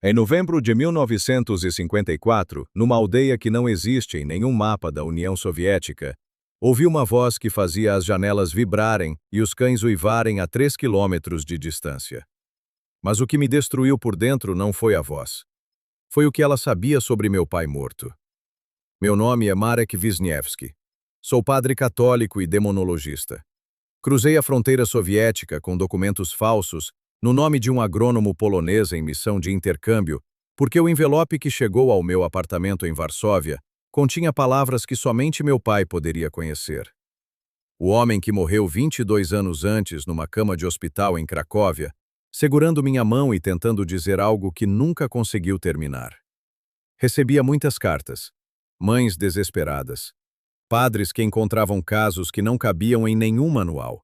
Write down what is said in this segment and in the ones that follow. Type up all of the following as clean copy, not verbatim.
Em novembro de 1954, numa aldeia que não existe em nenhum mapa da União Soviética, ouvi uma voz que fazia as janelas vibrarem e os cães uivarem a 3 quilômetros de distância. Mas o que me destruiu por dentro não foi a voz. Foi o que ela sabia sobre meu pai morto. Meu nome é Marek Wisniewski. Sou padre católico e demonologista. Cruzei a fronteira soviética com documentos falsos no nome de um agrônomo polonês em missão de intercâmbio, porque o envelope que chegou ao meu apartamento em Varsóvia continha palavras que somente meu pai poderia conhecer. O homem que morreu 22 anos antes numa cama de hospital em Cracóvia, segurando minha mão e tentando dizer algo que nunca conseguiu terminar. Recebia muitas cartas, mães desesperadas, padres que encontravam casos que não cabiam em nenhum manual,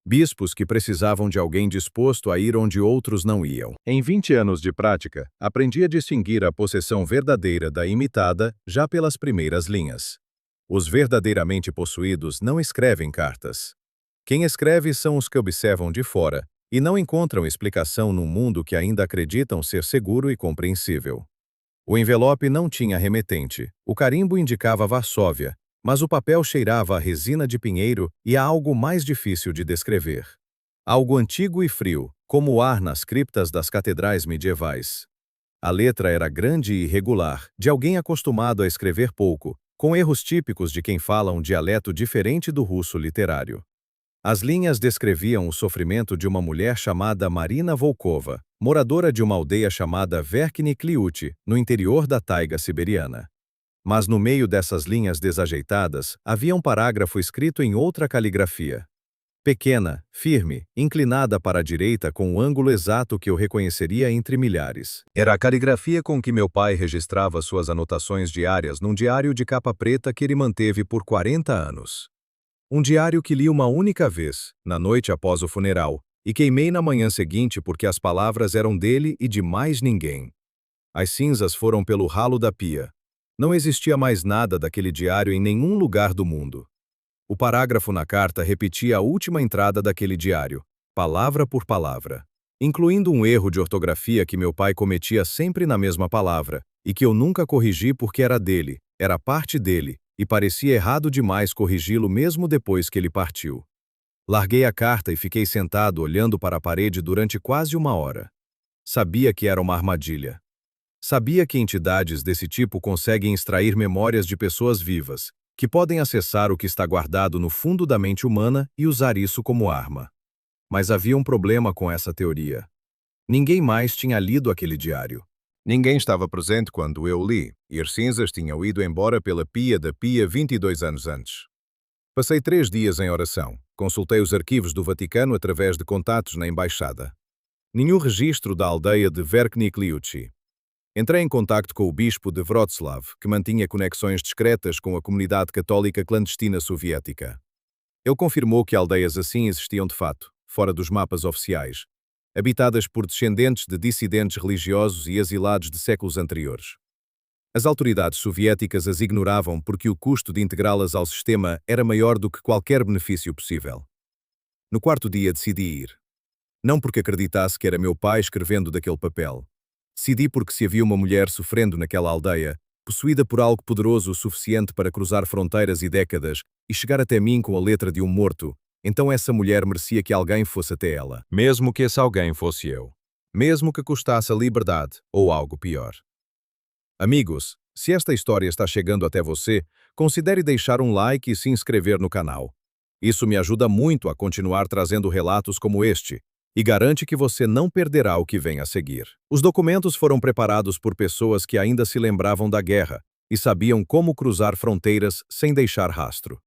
bispos que precisavam de alguém disposto a ir onde outros não iam. Em 20 anos de prática, aprendi a distinguir a possessão verdadeira da imitada já pelas primeiras linhas. Os verdadeiramente possuídos não escrevem cartas. Quem escreve são os que observam de fora e não encontram explicação num mundo que ainda acreditam ser seguro e compreensível. O envelope não tinha remetente, o carimbo indicava Varsóvia, mas o papel cheirava a resina de pinheiro e a algo mais difícil de descrever. Algo antigo e frio, como o ar nas criptas das catedrais medievais. A letra era grande e irregular, de alguém acostumado a escrever pouco, com erros típicos de quem fala um dialeto diferente do russo literário. As linhas descreviam o sofrimento de uma mulher chamada Marina Volkova, moradora de uma aldeia chamada Verkhny Kliuch, no interior da taiga siberiana. Mas no meio dessas linhas desajeitadas, havia um parágrafo escrito em outra caligrafia. Pequena, firme, inclinada para a direita com o ângulo exato que eu reconheceria entre milhares. Era a caligrafia com que meu pai registrava suas anotações diárias num diário de capa preta que ele manteve por 40 anos. Um diário que li uma única vez, na noite após o funeral, e queimei na manhã seguinte porque as palavras eram dele e de mais ninguém. As cinzas foram pelo ralo da pia. Não existia mais nada daquele diário em nenhum lugar do mundo. O parágrafo na carta repetia a última entrada daquele diário, palavra por palavra, incluindo um erro de ortografia que meu pai cometia sempre na mesma palavra, e que eu nunca corrigi porque era dele, era parte dele, e parecia errado demais corrigi-lo mesmo depois que ele partiu. Larguei a carta e fiquei sentado olhando para a parede durante quase uma hora. Sabia que era uma armadilha. Sabia que entidades desse tipo conseguem extrair memórias de pessoas vivas, que podem acessar o que está guardado no fundo da mente humana e usar isso como arma. Mas havia um problema com essa teoria. Ninguém mais tinha lido aquele diário. Ninguém estava presente quando eu li, e as cinzas tinham ido embora pela pia da pia 22 anos antes. Passei 3 dias em oração. Consultei os arquivos do Vaticano através de contatos na embaixada. Nenhum registro da aldeia de Verkhny Kliuch. Entrei em contacto com o bispo de Wrocław, que mantinha conexões discretas com a comunidade católica clandestina soviética. Ele confirmou que aldeias assim existiam de fato, fora dos mapas oficiais, habitadas por descendentes de dissidentes religiosos e exilados de séculos anteriores. As autoridades soviéticas as ignoravam porque o custo de integrá-las ao sistema era maior do que qualquer benefício possível. No quarto dia decidi ir. Não porque acreditasse que era meu pai escrevendo daquele papel. Decidi porque se havia uma mulher sofrendo naquela aldeia, possuída por algo poderoso o suficiente para cruzar fronteiras e décadas e chegar até mim com a letra de um morto, então essa mulher merecia que alguém fosse até ela. Mesmo que esse alguém fosse eu. Mesmo que custasse a liberdade ou algo pior. Amigos, se esta história está chegando até você, considere deixar um like e se inscrever no canal. Isso me ajuda muito a continuar trazendo relatos como este, e garante que você não perderá o que vem a seguir. Os documentos foram preparados por pessoas que ainda se lembravam da guerra e sabiam como cruzar fronteiras sem deixar rastro.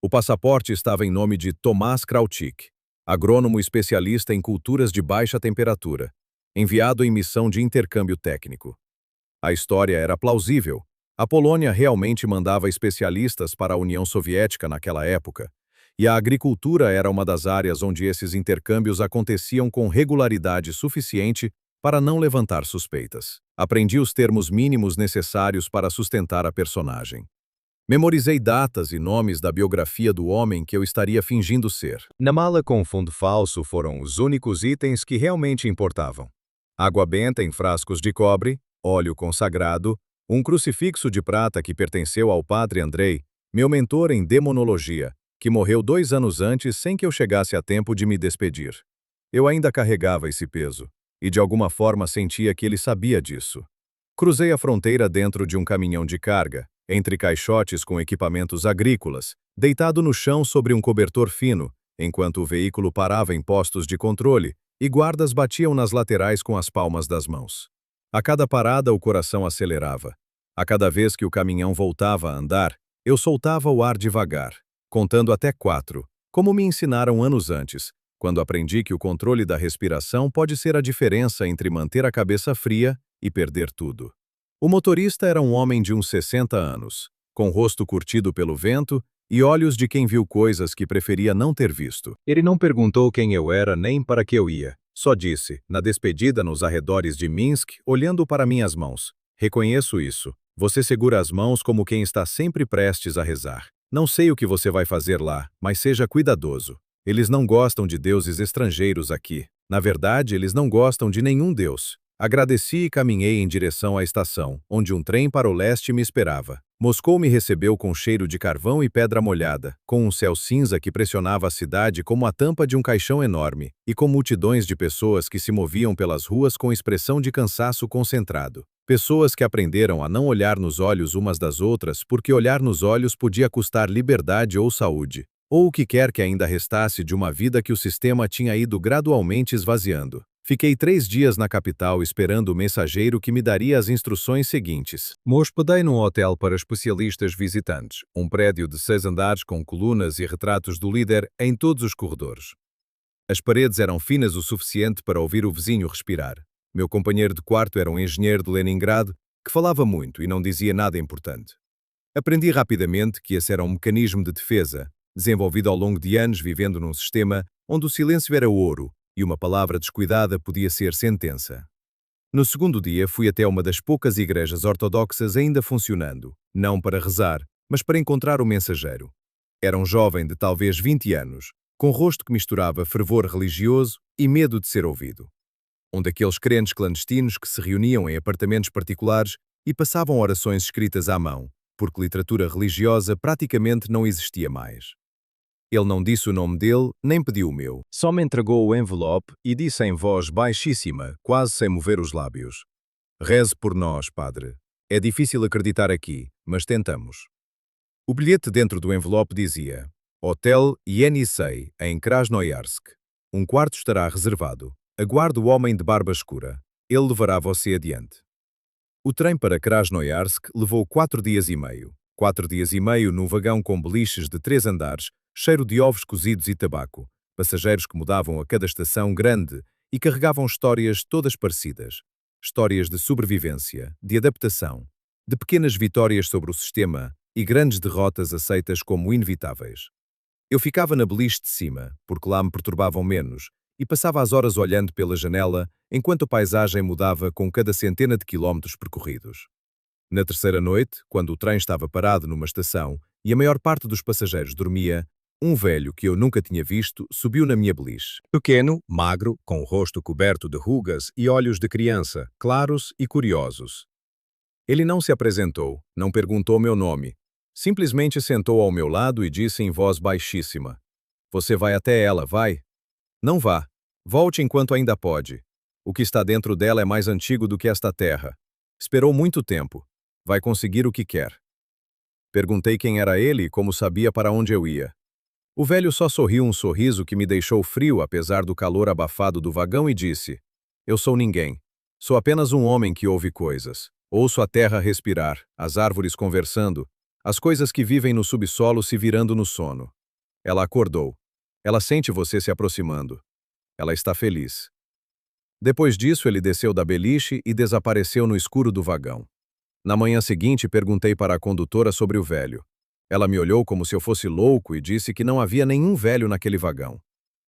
O passaporte estava em nome de Tomás Krauchik, agrônomo especialista em culturas de baixa temperatura, enviado em missão de intercâmbio técnico. A história era plausível. A Polônia realmente mandava especialistas para a União Soviética naquela época, e a agricultura era uma das áreas onde esses intercâmbios aconteciam com regularidade suficiente para não levantar suspeitas. Aprendi os termos mínimos necessários para sustentar a personagem. Memorizei datas e nomes da biografia do homem que eu estaria fingindo ser. Na mala com fundo falso foram os únicos itens que realmente importavam. Água benta em frascos de cobre, óleo consagrado, um crucifixo de prata que pertenceu ao padre Andrei, meu mentor em demonologia, que morreu 2 anos antes sem que eu chegasse a tempo de me despedir. Eu ainda carregava esse peso, e de alguma forma sentia que ele sabia disso. Cruzei a fronteira dentro de um caminhão de carga, entre caixotes com equipamentos agrícolas, deitado no chão sobre um cobertor fino, enquanto o veículo parava em postos de controle e guardas batiam nas laterais com as palmas das mãos. A cada parada o coração acelerava. A cada vez que o caminhão voltava a andar, eu soltava o ar devagar, contando até 4, como me ensinaram anos antes, quando aprendi que o controle da respiração pode ser a diferença entre manter a cabeça fria e perder tudo. O motorista era um homem de uns 60 anos, com o rosto curtido pelo vento e olhos de quem viu coisas que preferia não ter visto. Ele não perguntou quem eu era nem para que eu ia. Só disse, na despedida nos arredores de Minsk, olhando para minhas mãos: reconheço isso. Você segura as mãos como quem está sempre prestes a rezar. Não sei o que você vai fazer lá, mas seja cuidadoso. Eles não gostam de deuses estrangeiros aqui. Na verdade, eles não gostam de nenhum deus. Agradeci e caminhei em direção à estação, onde um trem para o leste me esperava. Moscou me recebeu com cheiro de carvão e pedra molhada, com um céu cinza que pressionava a cidade como a tampa de um caixão enorme, e com multidões de pessoas que se moviam pelas ruas com expressão de cansaço concentrado. Pessoas que aprenderam a não olhar nos olhos umas das outras porque olhar nos olhos podia custar liberdade ou saúde, ou o que quer que ainda restasse de uma vida que o sistema tinha ido gradualmente esvaziando. Fiquei 3 dias na capital esperando o mensageiro que me daria as instruções seguintes. Me hospedei num hotel para especialistas visitantes, um prédio de 6 andares com colunas e retratos do líder em todos os corredores. As paredes eram finas o suficiente para ouvir o vizinho respirar. Meu companheiro de quarto era um engenheiro de Leningrado que falava muito e não dizia nada importante. Aprendi rapidamente que esse era um mecanismo de defesa, desenvolvido ao longo de anos vivendo num sistema onde o silêncio era ouro e uma palavra descuidada podia ser sentença. No segundo dia, fui até uma das poucas igrejas ortodoxas ainda funcionando, não para rezar, mas para encontrar o mensageiro. Era um jovem de talvez 20 anos, com rosto que misturava fervor religioso e medo de ser ouvido. Um daqueles crentes clandestinos que se reuniam em apartamentos particulares e passavam orações escritas à mão, porque literatura religiosa praticamente não existia mais. Ele não disse o nome dele, nem pediu o meu. Só me entregou o envelope e disse em voz baixíssima, quase sem mover os lábios: reze por nós, padre. É difícil acreditar aqui, mas tentamos. O bilhete dentro do envelope dizia: Hotel Yenisei, em Krasnoyarsk. Um quarto estará reservado. Aguarde o homem de barba escura. Ele levará você adiante. O trem para Krasnoyarsk levou 4 dias e meio. 4 dias e meio num vagão com beliches de 3 andares, cheiro de ovos cozidos e tabaco, passageiros que mudavam a cada estação grande e carregavam histórias todas parecidas. Histórias de sobrevivência, de adaptação, de pequenas vitórias sobre o sistema e grandes derrotas aceitas como inevitáveis. Eu ficava na beliche de cima, porque lá me perturbavam menos, e passava as horas olhando pela janela enquanto a paisagem mudava com cada centena de quilómetros percorridos. Na 3ª noite, quando o trem estava parado numa estação e a maior parte dos passageiros dormia, um velho que eu nunca tinha visto subiu na minha beliche. Pequeno, magro, com o rosto coberto de rugas e olhos de criança, claros e curiosos. Ele não se apresentou, não perguntou meu nome. Simplesmente sentou ao meu lado e disse em voz baixíssima: Você vai até ela, vai? Não vá. Volte enquanto ainda pode. O que está dentro dela é mais antigo do que esta terra. Esperou muito tempo. Vai conseguir o que quer. Perguntei quem era ele e como sabia para onde eu ia. O velho só sorriu um sorriso que me deixou frio apesar do calor abafado do vagão e disse: Eu sou ninguém. Sou apenas um homem que ouve coisas. Ouço a terra respirar, as árvores conversando, as coisas que vivem no subsolo se virando no sono. Ela acordou. Ela sente você se aproximando. Ela está feliz. Depois disso, ele desceu da beliche e desapareceu no escuro do vagão. Na manhã seguinte, perguntei para a condutora sobre o velho. Ela me olhou como se eu fosse louco e disse que não havia nenhum velho naquele vagão.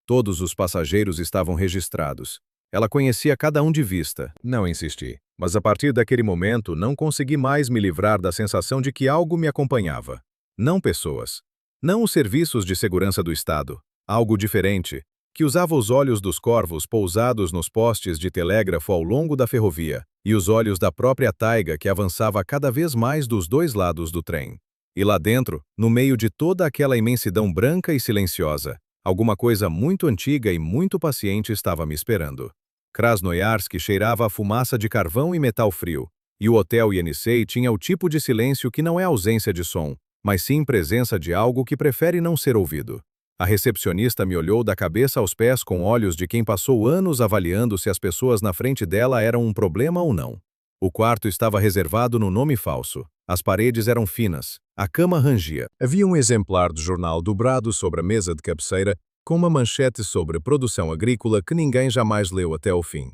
Todos os passageiros estavam registrados. Ela conhecia cada um de vista. Não insisti, mas a partir daquele momento não consegui mais me livrar da sensação de que algo me acompanhava. Não pessoas. Não os serviços de segurança do Estado. Algo diferente. que usava os olhos dos corvos pousados nos postes de telégrafo ao longo da ferrovia, e os olhos da própria taiga que avançava cada vez mais dos dois lados do trem. E lá dentro, no meio de toda aquela imensidão branca e silenciosa, alguma coisa muito antiga e muito paciente estava me esperando. Krasnoyarsk cheirava a fumaça de carvão e metal frio, e o Hotel Yenisei tinha o tipo de silêncio que não é ausência de som, mas sim presença de algo que prefere não ser ouvido. A recepcionista me olhou da cabeça aos pés com olhos de quem passou anos avaliando se as pessoas na frente dela eram um problema ou não. O quarto estava reservado no nome falso. As paredes eram finas. A cama rangia. Havia um exemplar do jornal dobrado sobre a mesa de cabeceira com uma manchete sobre produção agrícola que ninguém jamais leu até ao fim.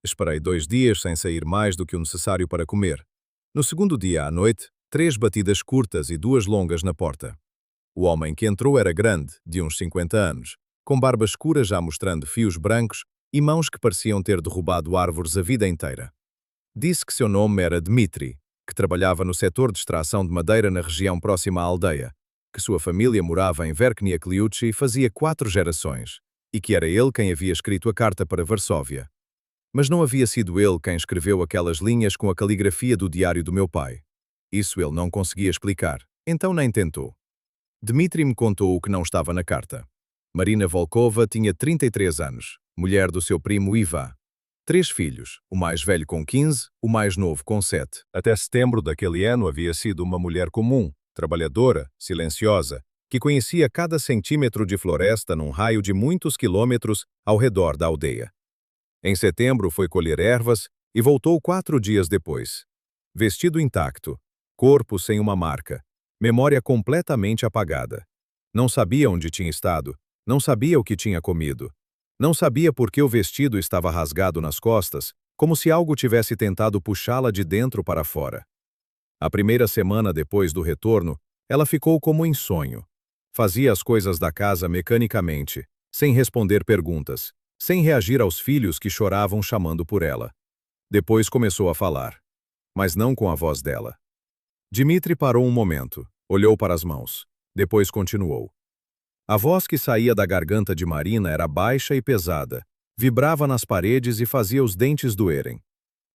Esperei 2 dias sem sair mais do que o necessário para comer. No segundo dia à noite, 3 batidas curtas e 2 longas na porta. O homem que entrou era grande, de uns 50 anos, com barba escura já mostrando fios brancos e mãos que pareciam ter derrubado árvores a vida inteira. Disse que seu nome era Dmitri, que trabalhava no setor de extração de madeira na região próxima à aldeia, que sua família morava em Verkhnia Kliuchi fazia 4 gerações, e que era ele quem havia escrito a carta para Varsóvia. Mas não havia sido ele quem escreveu aquelas linhas com a caligrafia do diário do meu pai. Isso ele não conseguia explicar, então nem tentou. Dmitri me contou o que não estava na carta. Marina Volkova tinha 33 anos, mulher do seu primo Ivan. 3 filhos, o mais velho com 15, o mais novo com 7. Até setembro daquele ano havia sido uma mulher comum, trabalhadora, silenciosa, que conhecia cada centímetro de floresta num raio de muitos quilômetros ao redor da aldeia. Em setembro foi colher ervas e voltou 4 dias depois. Vestido intacto, corpo sem uma marca, memória completamente apagada. Não sabia onde tinha estado, não sabia o que tinha comido. Não sabia por que o vestido estava rasgado nas costas, como se algo tivesse tentado puxá-la de dentro para fora. A primeira semana depois do retorno, ela ficou como em sonho. Fazia as coisas da casa mecanicamente, sem responder perguntas, sem reagir aos filhos que choravam chamando por ela. Depois começou a falar, mas não com a voz dela. Dmitri parou um momento, olhou para as mãos. Depois continuou. A voz que saía da garganta de Marina era baixa e pesada, vibrava nas paredes e fazia os dentes doerem.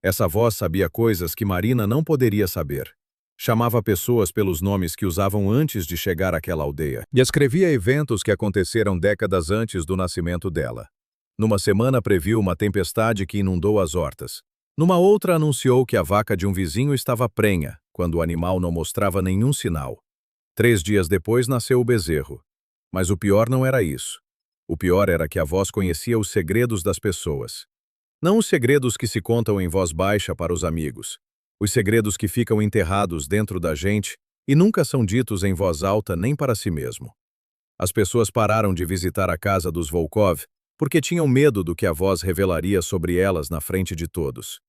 Essa voz sabia coisas que Marina não poderia saber. Chamava pessoas pelos nomes que usavam antes de chegar àquela aldeia e escrevia eventos que aconteceram décadas antes do nascimento dela. Numa semana previu uma tempestade que inundou as hortas. Numa outra anunciou que a vaca de um vizinho estava prenha, quando o animal não mostrava nenhum sinal. 3 dias depois nasceu o bezerro. Mas o pior não era isso. O pior era que a voz conhecia os segredos das pessoas. Não os segredos que se contam em voz baixa para os amigos. Os segredos que ficam enterrados dentro da gente e nunca são ditos em voz alta nem para si mesmo. As pessoas pararam de visitar a casa dos Volkov porque tinham medo do que a voz revelaria sobre elas na frente de todos.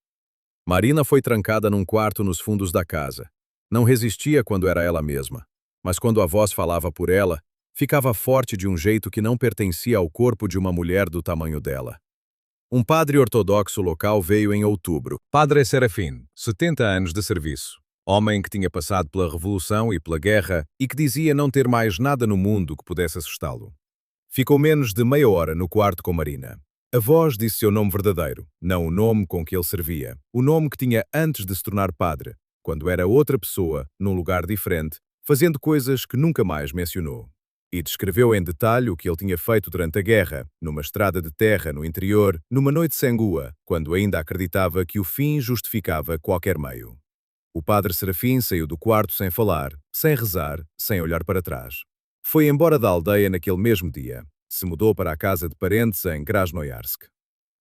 Marina foi trancada num quarto nos fundos da casa. Não resistia quando era ela mesma, mas quando a voz falava por ela, ficava forte de um jeito que não pertencia ao corpo de uma mulher do tamanho dela. Um padre ortodoxo local veio em outubro. Padre Serafim, 70 anos de serviço. Homem que tinha passado pela Revolução e pela Guerra e que dizia não ter mais nada no mundo que pudesse assustá-lo. Ficou menos de meia hora no quarto com Marina. A voz disse seu nome verdadeiro, não o nome com que ele servia, o nome que tinha antes de se tornar padre, quando era outra pessoa, num lugar diferente, fazendo coisas que nunca mais mencionou. E descreveu em detalhe o que ele tinha feito durante a guerra, numa estrada de terra no interior, numa noite sem lua, quando ainda acreditava que o fim justificava qualquer meio. O padre Serafim saiu do quarto sem falar, sem rezar, sem olhar para trás. Foi embora da aldeia naquele mesmo dia. Se mudou para a casa de parentes em Krasnoyarsk.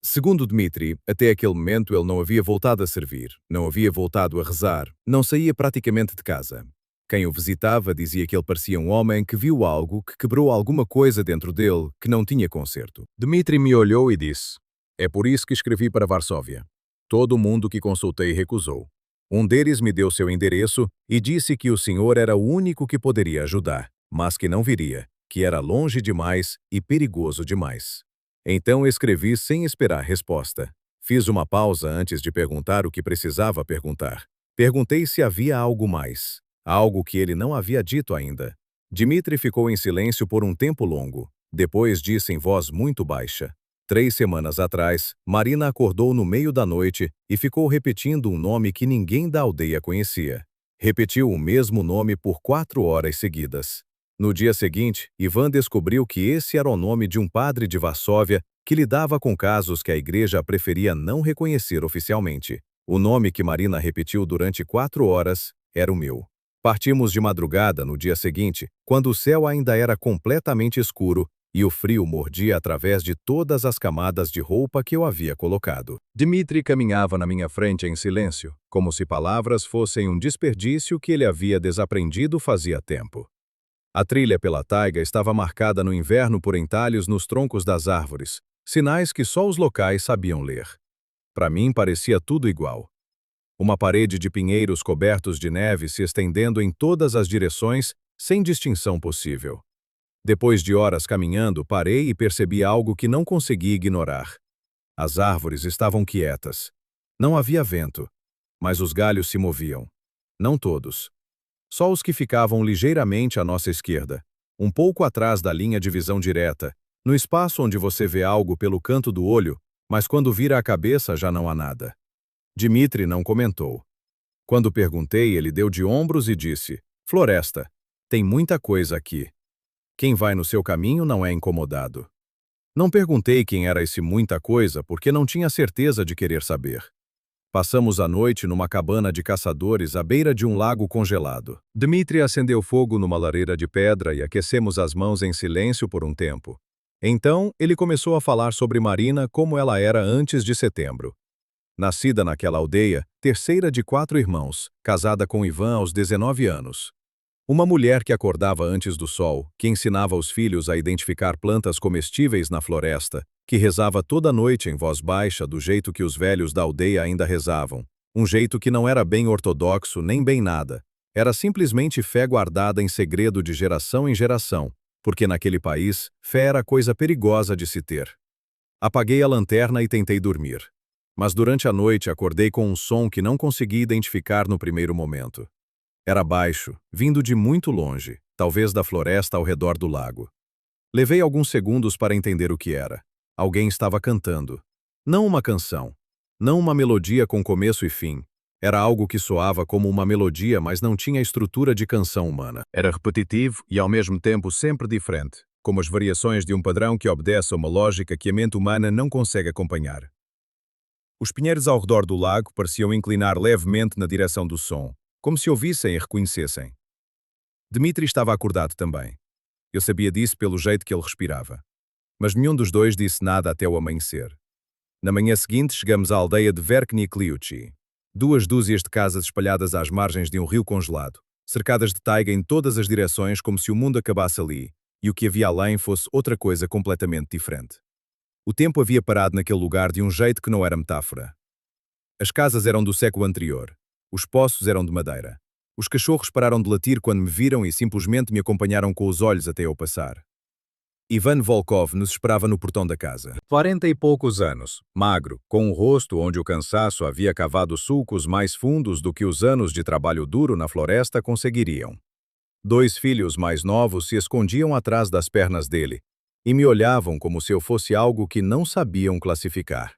Segundo Dmitri, até aquele momento ele não havia voltado a servir, não havia voltado a rezar, não saía praticamente de casa. Quem o visitava dizia que ele parecia um homem que viu algo que quebrou alguma coisa dentro dele que não tinha conserto. Dmitri me olhou e disse, é por isso que escrevi para Varsóvia. Todo mundo que consultei recusou. Um deles me deu seu endereço e disse que o senhor era o único que poderia ajudar, mas que não viria, que era longe demais e perigoso demais. Então escrevi sem esperar resposta. Fiz uma pausa antes de perguntar o que precisava perguntar. Perguntei se havia algo mais, algo que ele não havia dito ainda. Dmitri ficou em silêncio por um tempo longo. Depois disse em voz muito baixa. 3 semanas atrás, Marina acordou no meio da noite e ficou repetindo um nome que ninguém da aldeia conhecia. Repetiu o mesmo nome por 4 horas seguidas. No dia seguinte, Ivan descobriu que esse era o nome de um padre de Varsóvia que lidava com casos que a igreja preferia não reconhecer oficialmente. O nome que Marina repetiu durante 4 horas era o meu. Partimos de madrugada no dia seguinte, quando o céu ainda era completamente escuro e o frio mordia através de todas as camadas de roupa que eu havia colocado. Dmitri caminhava na minha frente em silêncio, como se palavras fossem um desperdício que ele havia desaprendido fazia tempo. A trilha pela taiga estava marcada no inverno por entalhos nos troncos das árvores, sinais que só os locais sabiam ler. Para mim parecia tudo igual. Uma parede de pinheiros cobertos de neve se estendendo em todas as direções, sem distinção possível. Depois de horas caminhando, parei e percebi algo que não consegui ignorar. As árvores estavam quietas. Não havia vento, mas os galhos se moviam. Não todos. Só os que ficavam ligeiramente à nossa esquerda, um pouco atrás da linha de visão direta, no espaço onde você vê algo pelo canto do olho, mas quando vira a cabeça já não há nada. Dmitri não comentou. Quando perguntei, ele deu de ombros e disse: "Floresta. Tem muita coisa aqui. Quem vai no seu caminho não é incomodado." Não perguntei quem era esse muita coisa porque não tinha certeza de querer saber. Passamos a noite numa cabana de caçadores à beira de um lago congelado. Dmitri acendeu fogo numa lareira de pedra e aquecemos as mãos em silêncio por um tempo. Então, ele começou a falar sobre Marina como ela era antes de setembro. Nascida naquela aldeia, terceira de 4 irmãos, casada com Ivan aos 19 anos. Uma mulher que acordava antes do sol, que ensinava os filhos a identificar plantas comestíveis na floresta, que rezava toda noite em voz baixa do jeito que os velhos da aldeia ainda rezavam. Um jeito que não era bem ortodoxo nem bem nada. Era simplesmente fé guardada em segredo de geração em geração, porque naquele país, fé era coisa perigosa de se ter. Apaguei a lanterna e tentei dormir. Mas durante a noite acordei com um som que não consegui identificar no primeiro momento. Era baixo, vindo de muito longe, talvez da floresta ao redor do lago. Levei alguns segundos para entender o que era. Alguém estava cantando. Não uma canção. Não uma melodia com começo e fim. Era algo que soava como uma melodia, mas não tinha a estrutura de canção humana. Era repetitivo e ao mesmo tempo sempre diferente, como as variações de um padrão que obedece a uma lógica que a mente humana não consegue acompanhar. Os pinheiros ao redor do lago pareciam inclinar levemente na direção do som, como se ouvissem e reconhecessem. Dmitri estava acordado também. Eu sabia disso pelo jeito que ele respirava. Mas nenhum dos dois disse nada até o amanhecer. Na manhã seguinte chegamos à aldeia de Verkhny Kliuchi. 2 dúzias de casas espalhadas às margens de um rio congelado, cercadas de taiga em todas as direções como se o mundo acabasse ali, e o que havia além fosse outra coisa completamente diferente. O tempo havia parado naquele lugar de um jeito que não era metáfora. As casas eram do século anterior. Os poços eram de madeira. Os cachorros pararam de latir quando me viram e simplesmente me acompanharam com os olhos até eu passar. Ivan Volkov nos esperava no portão da casa. 40 e poucos anos, magro, com um rosto onde o cansaço havia cavado sulcos mais fundos do que os anos de trabalho duro na floresta conseguiriam. 2 filhos mais novos se escondiam atrás das pernas dele e me olhavam como se eu fosse algo que não sabiam classificar.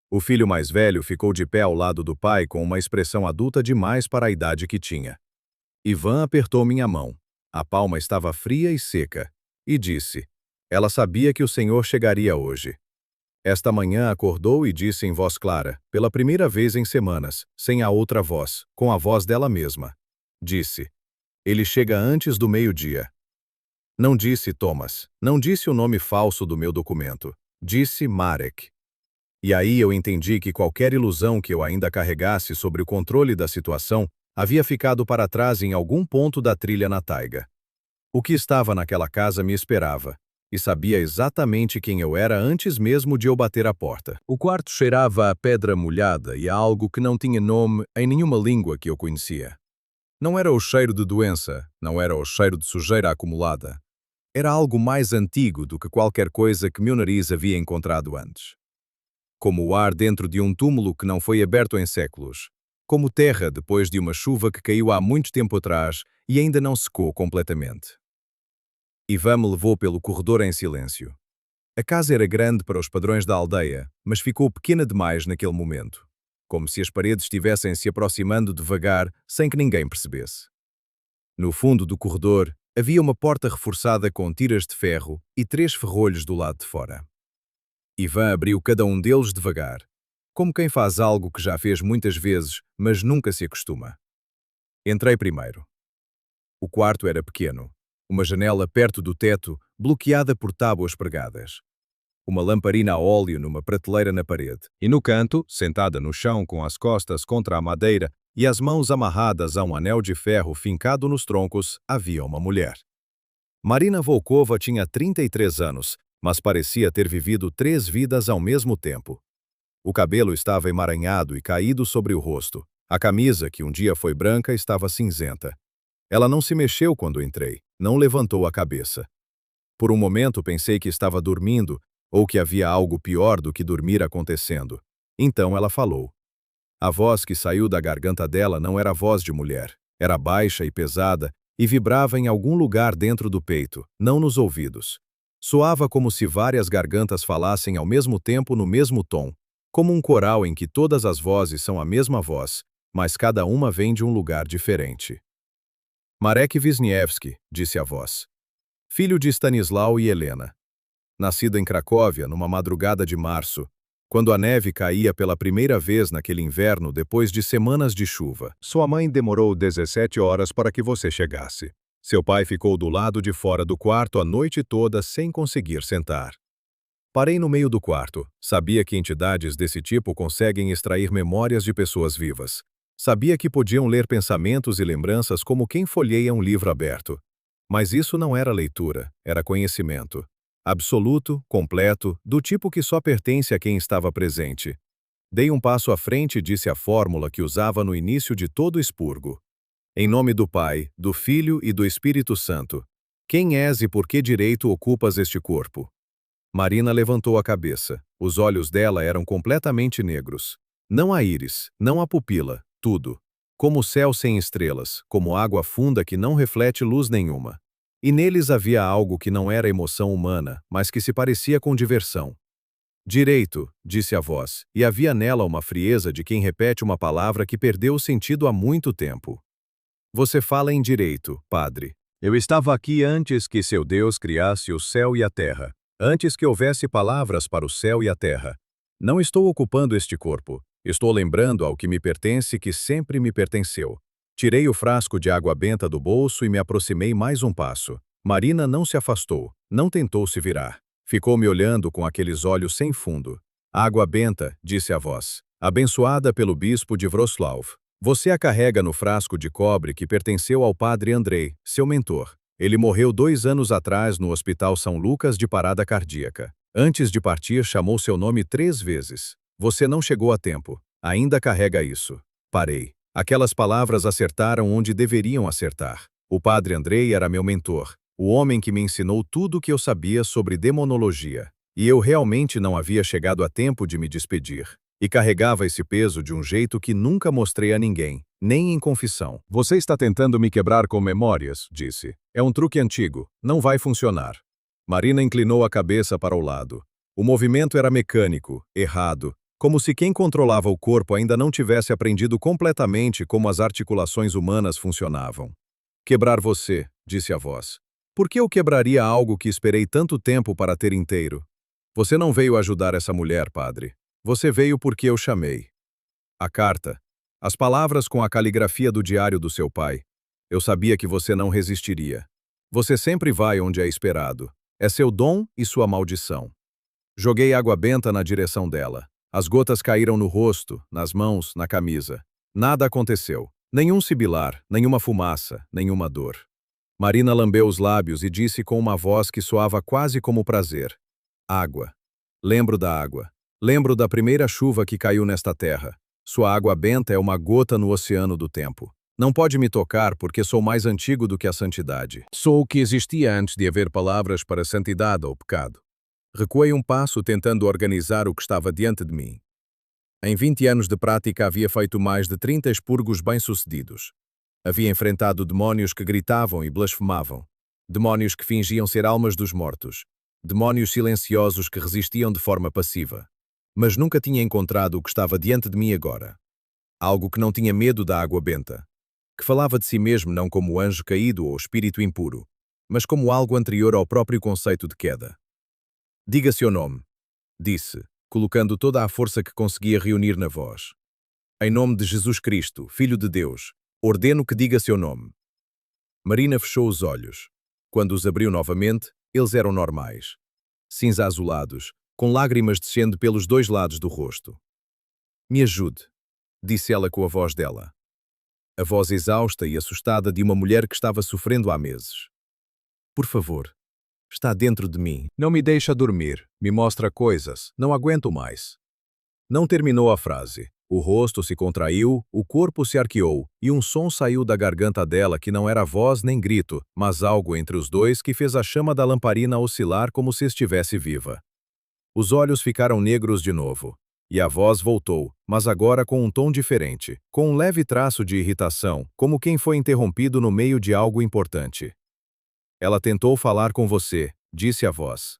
O filho mais velho ficou de pé ao lado do pai com uma expressão adulta demais para a idade que tinha. Ivan apertou minha mão. A palma estava fria e seca. E disse: "Ela sabia que o senhor chegaria hoje." Esta manhã acordou e disse em voz clara, pela primeira vez em semanas, sem a outra voz, com a voz dela mesma. Disse: "Ele chega antes do meio-dia." Não disse Thomas. Não disse o nome falso do meu documento. Disse Marek. E aí eu entendi que qualquer ilusão que eu ainda carregasse sobre o controle da situação havia ficado para trás em algum ponto da trilha na taiga. O que estava naquela casa me esperava, e sabia exatamente quem eu era antes mesmo de eu bater a porta. O quarto cheirava a pedra molhada e a algo que não tinha nome em nenhuma língua que eu conhecia. Não era o cheiro de doença, não era o cheiro de sujeira acumulada. Era algo mais antigo do que qualquer coisa que meu nariz havia encontrado antes. Como o ar dentro de um túmulo que não foi aberto em séculos. Como terra depois de uma chuva que caiu há muito tempo atrás e ainda não secou completamente. Ivan me levou pelo corredor em silêncio. A casa era grande para os padrões da aldeia, mas ficou pequena demais naquele momento, como se as paredes estivessem se aproximando devagar sem que ninguém percebesse. No fundo do corredor, havia uma porta reforçada com tiras de ferro e 3 ferrolhos do lado de fora. Ivan abriu cada um deles devagar, como quem faz algo que já fez muitas vezes, mas nunca se acostuma. Entrei primeiro. O quarto era pequeno, uma janela perto do teto, bloqueada por tábuas pregadas. Uma lamparina a óleo numa prateleira na parede. E no canto, sentada no chão com as costas contra a madeira e as mãos amarradas a um anel de ferro fincado nos troncos, havia uma mulher. Marina Volkova tinha 33 anos, mas parecia ter vivido 3 vidas ao mesmo tempo. O cabelo estava emaranhado e caído sobre o rosto. A camisa, que um dia foi branca, estava cinzenta. Ela não se mexeu quando entrei, não levantou a cabeça. Por um momento pensei que estava dormindo, ou que havia algo pior do que dormir acontecendo. Então ela falou. A voz que saiu da garganta dela não era voz de mulher. Era baixa e pesada e vibrava em algum lugar dentro do peito, não nos ouvidos. Soava como se várias gargantas falassem ao mesmo tempo no mesmo tom, como um coral em que todas as vozes são a mesma voz, mas cada uma vem de um lugar diferente. Marek Wisniewski, disse a voz. Filho de Stanislau e Helena. Nascido em Cracóvia numa madrugada de março, quando a neve caía pela primeira vez naquele inverno depois de semanas de chuva. Sua mãe demorou 17 horas para que você chegasse. Seu pai ficou do lado de fora do quarto a noite toda sem conseguir sentar. Parei no meio do quarto. Sabia que entidades desse tipo conseguem extrair memórias de pessoas vivas. Sabia que podiam ler pensamentos e lembranças como quem folheia um livro aberto. Mas isso não era leitura, era conhecimento. Absoluto, completo, do tipo que só pertence a quem estava presente. Dei um passo à frente e disse a fórmula que usava no início de todo expurgo. Em nome do Pai, do Filho e do Espírito Santo. Quem és e por que direito ocupas este corpo? Marina levantou a cabeça. Os olhos dela eram completamente negros. Não a íris, não a pupila, tudo. Como o céu sem estrelas, como água funda que não reflete luz nenhuma. E neles havia algo que não era emoção humana, mas que se parecia com diversão. Direito, disse a voz, e havia nela uma frieza de quem repete uma palavra que perdeu o sentido há muito tempo. Você fala em direito, padre. Eu estava aqui antes que seu Deus criasse o céu e a terra, antes que houvesse palavras para o céu e a terra. Não estou ocupando este corpo, estou lembrando ao que me pertence que sempre me pertenceu. Tirei o frasco de água benta do bolso e me aproximei mais um passo. Marina não se afastou, não tentou se virar. Ficou me olhando com aqueles olhos sem fundo. Água benta, disse a voz, abençoada pelo bispo de Wrocław. Você a carrega no frasco de cobre que pertenceu ao padre Andrei, seu mentor. Ele morreu 2 anos atrás no Hospital São Lucas de parada cardíaca. Antes de partir, chamou seu nome 3 vezes. Você não chegou a tempo. Ainda carrega isso. Parei. Aquelas palavras acertaram onde deveriam acertar. O padre Andrei era meu mentor, o homem que me ensinou tudo o que eu sabia sobre demonologia. E eu realmente não havia chegado a tempo de me despedir. E carregava esse peso de um jeito que nunca mostrei a ninguém, nem em confissão. Você está tentando me quebrar com memórias, disse. É um truque antigo, não vai funcionar. Marina inclinou a cabeça para o lado. O movimento era mecânico, errado, como se quem controlava o corpo ainda não tivesse aprendido completamente como as articulações humanas funcionavam. Quebrar você, disse a voz. Por que eu quebraria algo que esperei tanto tempo para ter inteiro? Você não veio ajudar essa mulher, padre. Você veio porque eu chamei. A carta. As palavras com a caligrafia do diário do seu pai. Eu sabia que você não resistiria. Você sempre vai onde é esperado. É seu dom e sua maldição. Joguei água benta na direção dela. As gotas caíram no rosto, nas mãos, na camisa. Nada aconteceu. Nenhum sibilar, nenhuma fumaça, nenhuma dor. Marina lambeu os lábios e disse com uma voz que soava quase como prazer. Água. Lembro da água. Lembro da primeira chuva que caiu nesta terra. Sua água benta é uma gota no oceano do tempo. Não pode me tocar porque sou mais antigo do que a santidade. Sou o que existia antes de haver palavras para santidade ou pecado. Recuei um passo tentando organizar o que estava diante de mim. Em 20 anos de prática havia feito mais de 30 expurgos bem-sucedidos. Havia enfrentado demónios que gritavam e blasfemavam. Demónios que fingiam ser almas dos mortos. Demónios silenciosos que resistiam de forma passiva. Mas nunca tinha encontrado o que estava diante de mim agora. Algo que não tinha medo da água benta. Que falava de si mesmo não como anjo caído ou espírito impuro, mas como algo anterior ao próprio conceito de queda. Diga seu nome, disse, colocando toda a força que conseguia reunir na voz. Em nome de Jesus Cristo, Filho de Deus, ordeno que diga seu nome. Marina fechou os olhos. Quando os abriu novamente, eles eram normais. Cinza azulados, com lágrimas descendo pelos dois lados do rosto. Me ajude, disse ela com a voz dela. A voz exausta e assustada de uma mulher que estava sofrendo há meses. Por favor, está dentro de mim. Não me deixa dormir, me mostra coisas, não aguento mais. Não terminou a frase. O rosto se contraiu, o corpo se arqueou, e um som saiu da garganta dela que não era voz nem grito, mas algo entre os dois que fez a chama da lamparina oscilar como se estivesse viva. Os olhos ficaram negros de novo. E a voz voltou, mas agora com um tom diferente, com um leve traço de irritação, como quem foi interrompido no meio de algo importante. Ela tentou falar com você, disse a voz.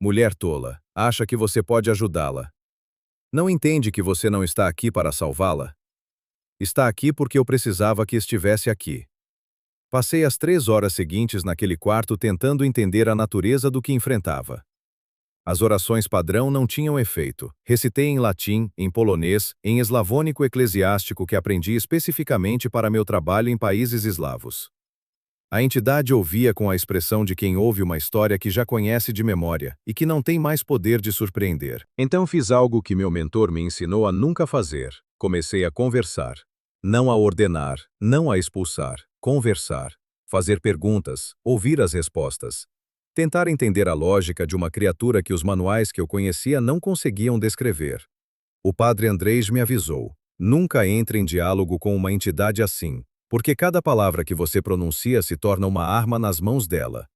Mulher tola, acha que você pode ajudá-la. Não entende que você não está aqui para salvá-la? Está aqui porque eu precisava que estivesse aqui. Passei as 3 horas seguintes naquele quarto tentando entender a natureza do que enfrentava. As orações padrão não tinham efeito. Recitei em latim, em polonês, em eslavônico eclesiástico que aprendi especificamente para meu trabalho em países eslavos. A entidade ouvia com a expressão de quem ouve uma história que já conhece de memória e que não tem mais poder de surpreender. Então fiz algo que meu mentor me ensinou a nunca fazer. Comecei a conversar. Não a ordenar, não a expulsar. Conversar. Fazer perguntas, ouvir as respostas. Tentar entender a lógica de uma criatura que os manuais que eu conhecia não conseguiam descrever. O padre Andrés me avisou. Nunca entre em diálogo com uma entidade assim, porque cada palavra que você pronuncia se torna uma arma nas mãos dela.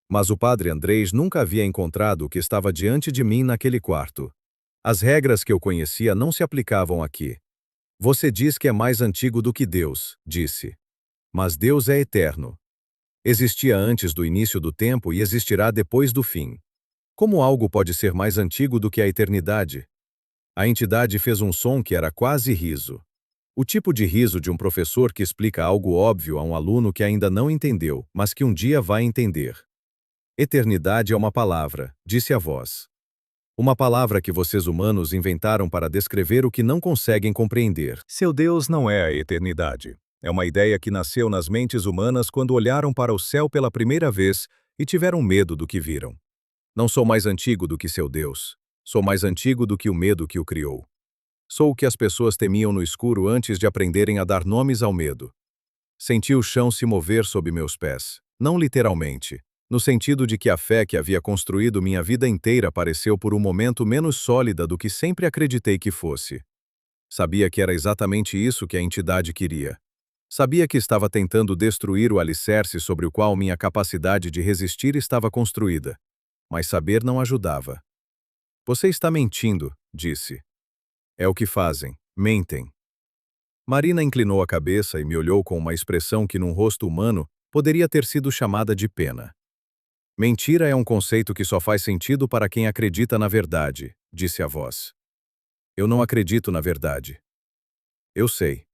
Mas o padre Andrés nunca havia encontrado o que estava diante de mim naquele quarto. As regras que eu conhecia não se aplicavam aqui. Você diz que é mais antigo do que Deus, disse. Mas Deus é eterno. Existia antes do início do tempo e existirá depois do fim. Como algo pode ser mais antigo do que a eternidade? A entidade fez um som que era quase riso. O tipo de riso de um professor que explica algo óbvio a um aluno que ainda não entendeu, mas que um dia vai entender. Eternidade é uma palavra, disse a voz. Uma palavra que vocês humanos inventaram para descrever o que não conseguem compreender. Seu Deus não é a eternidade. É uma ideia que nasceu nas mentes humanas quando olharam para o céu pela primeira vez e tiveram medo do que viram. Não sou mais antigo do que seu Deus. Sou mais antigo do que o medo que o criou. Sou o que as pessoas temiam no escuro antes de aprenderem a dar nomes ao medo. Senti o chão se mover sob meus pés, não literalmente, no sentido de que a fé que havia construído minha vida inteira pareceu por um momento menos sólida do que sempre acreditei que fosse. Sabia que era exatamente isso que a entidade queria. Sabia que estava tentando destruir o alicerce sobre o qual minha capacidade de resistir estava construída. Mas saber não ajudava. Você está mentindo, disse. É o que fazem, mentem. Marina inclinou a cabeça e me olhou com uma expressão que num rosto humano poderia ter sido chamada de pena. Mentira é um conceito que só faz sentido para quem acredita na verdade, disse a voz. Eu não acredito na verdade. Eu sei.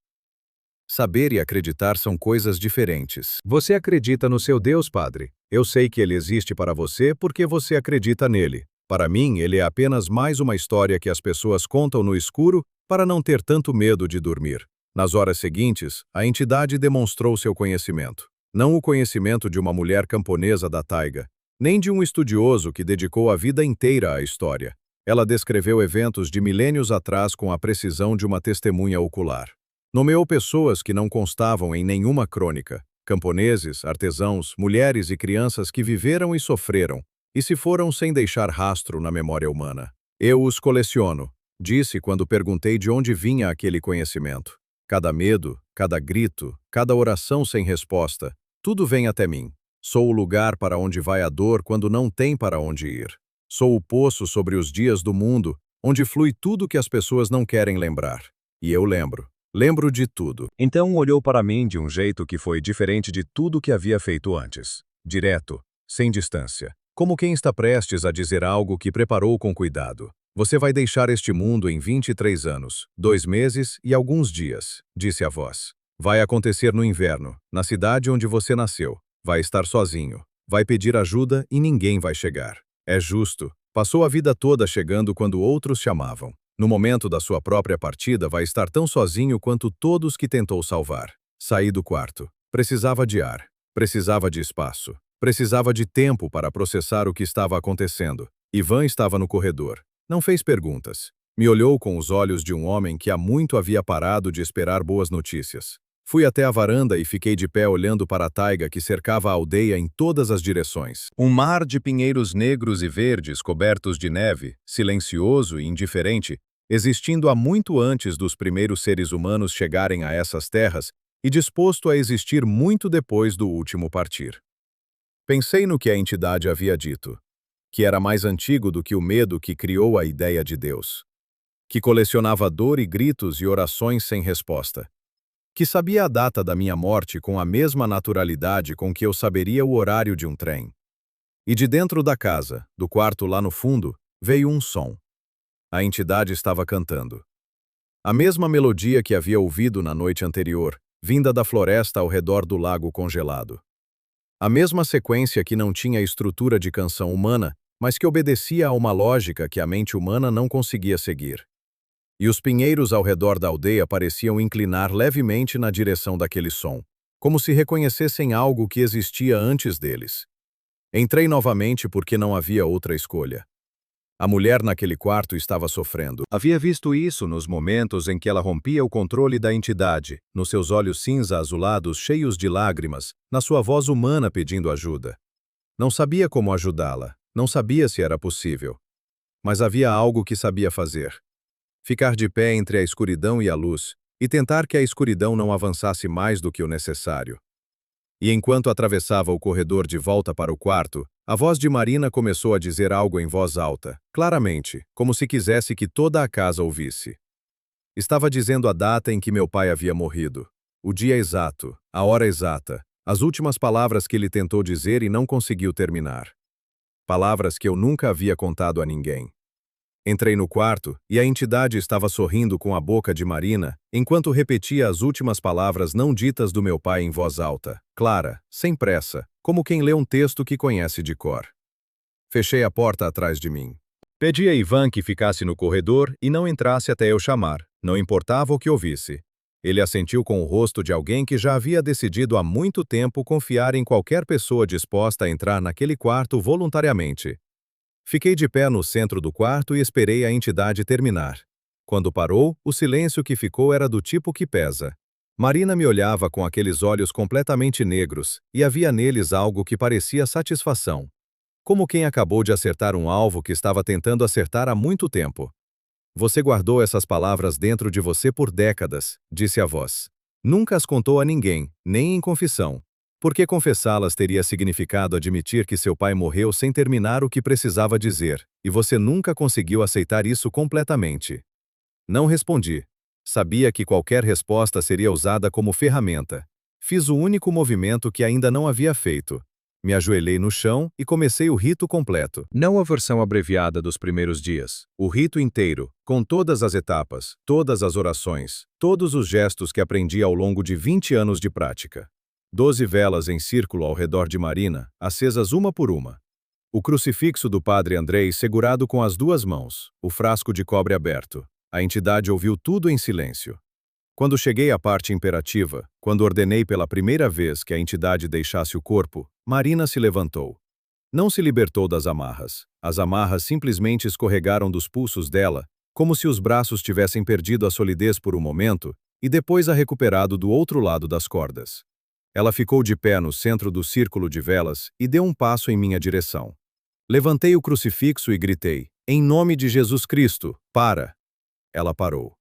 Saber e acreditar são coisas diferentes. Você acredita no seu Deus, Padre. Eu sei que ele existe para você porque você acredita nele. Para mim, ele é apenas mais uma história que as pessoas contam no escuro para não ter tanto medo de dormir. Nas horas seguintes, a entidade demonstrou seu conhecimento. Não o conhecimento de uma mulher camponesa da taiga, nem de um estudioso que dedicou a vida inteira à história. Ela descreveu eventos de milênios atrás com a precisão de uma testemunha ocular. Nomeou pessoas que não constavam em nenhuma crônica, camponeses, artesãos, mulheres e crianças que viveram e sofreram, e se foram sem deixar rastro na memória humana. Eu os coleciono, disse quando perguntei de onde vinha aquele conhecimento. Cada medo, cada grito, cada oração sem resposta, tudo vem até mim. Sou o lugar para onde vai a dor quando não tem para onde ir. Sou o poço sobre os dias do mundo, onde flui tudo que as pessoas não querem lembrar. E eu lembro. Lembro de tudo. Então olhou para mim de um jeito que foi diferente de tudo que havia feito antes. direto, sem distância, como quem está prestes a dizer algo que preparou com cuidado. Você vai deixar este mundo em 23 anos, 2 meses e alguns dias, disse a voz. Vai acontecer no inverno, na cidade onde você nasceu. Vai estar sozinho. Vai pedir ajuda e ninguém vai chegar. É justo. Passou a vida toda chegando quando outros chamavam. No momento da sua própria partida, vai estar tão sozinho quanto todos que tentou salvar. Saí do quarto. Precisava de ar. Precisava de espaço. Precisava de tempo para processar o que estava acontecendo. Ivan estava no corredor. Não fez perguntas. Me olhou com os olhos de um homem que há muito havia parado de esperar boas notícias. Fui até a varanda e fiquei de pé olhando para a taiga que cercava a aldeia em todas as direções. Um mar de pinheiros negros e verdes cobertos de neve, silencioso e indiferente, existindo há muito antes dos primeiros seres humanos chegarem a essas terras e disposto a existir muito depois do último partir. Pensei no que a entidade havia dito, que era mais antigo do que o medo que criou a ideia de Deus, que colecionava dor e gritos e orações sem resposta, que sabia a data da minha morte com a mesma naturalidade com que eu saberia o horário de um trem. E de dentro da casa, do quarto lá no fundo, veio um som. A entidade estava cantando. A mesma melodia que havia ouvido na noite anterior, vinda da floresta ao redor do lago congelado. A mesma sequência que não tinha estrutura de canção humana, mas que obedecia a uma lógica que a mente humana não conseguia seguir. E os pinheiros ao redor da aldeia pareciam inclinar levemente na direção daquele som, como se reconhecessem algo que existia antes deles. Entrei novamente porque não havia outra escolha. A mulher naquele quarto estava sofrendo. Havia visto isso nos momentos em que ela rompia o controle da entidade, nos seus olhos cinza-azulados cheios de lágrimas, na sua voz humana pedindo ajuda. Não sabia como ajudá-la, não sabia se era possível. Mas havia algo que sabia fazer. Ficar de pé entre a escuridão e a luz, e tentar que a escuridão não avançasse mais do que o necessário. E enquanto atravessava o corredor de volta para o quarto, a voz de Marina começou a dizer algo em voz alta, claramente, como se quisesse que toda a casa ouvisse. Estava dizendo a data em que meu pai havia morrido, o dia exato, a hora exata, as últimas palavras que ele tentou dizer e não conseguiu terminar. Palavras que eu nunca havia contado a ninguém. Entrei no quarto e a entidade estava sorrindo com a boca de Marina, enquanto repetia as últimas palavras não ditas do meu pai em voz alta, clara, sem pressa, como quem lê um texto que conhece de cor. Fechei a porta atrás de mim. Pedi a Ivan que ficasse no corredor e não entrasse até eu chamar, não importava o que ouvisse. Ele assentiu com o rosto de alguém que já havia decidido há muito tempo confiar em qualquer pessoa disposta a entrar naquele quarto voluntariamente. Fiquei de pé no centro do quarto e esperei a entidade terminar. Quando parou, o silêncio que ficou era do tipo que pesa. Marina me olhava com aqueles olhos completamente negros, e havia neles algo que parecia satisfação. Como quem acabou de acertar um alvo que estava tentando acertar há muito tempo. Você guardou essas palavras dentro de você por décadas, disse a voz. Nunca as contou a ninguém, nem em confissão. Porque confessá-las teria significado admitir que seu pai morreu sem terminar o que precisava dizer, e você nunca conseguiu aceitar isso completamente. Não respondi. Sabia que qualquer resposta seria usada como ferramenta. Fiz o único movimento que ainda não havia feito. Me ajoelhei no chão e comecei o rito completo. Não a versão abreviada dos primeiros dias. O rito inteiro, com todas as etapas, todas as orações, todos os gestos que aprendi ao longo de 20 anos de prática. 12 velas em círculo ao redor de Marina, acesas uma por uma. O crucifixo do padre Andrei segurado com as duas mãos, o frasco de cobre aberto. A entidade ouviu tudo em silêncio. Quando cheguei à parte imperativa, quando ordenei pela primeira vez que a entidade deixasse o corpo, Marina se levantou. Não se libertou das amarras. As amarras simplesmente escorregaram dos pulsos dela, como se os braços tivessem perdido a solidez por um momento, e depois a recuperado do outro lado das cordas. Ela ficou de pé no centro do círculo de velas e deu um passo em minha direção. Levantei o crucifixo e gritei, em nome de Jesus Cristo, para! Ela parou.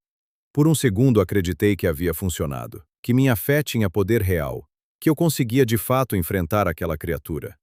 Por um segundo acreditei que havia funcionado, que minha fé tinha poder real, que eu conseguia de fato enfrentar aquela criatura.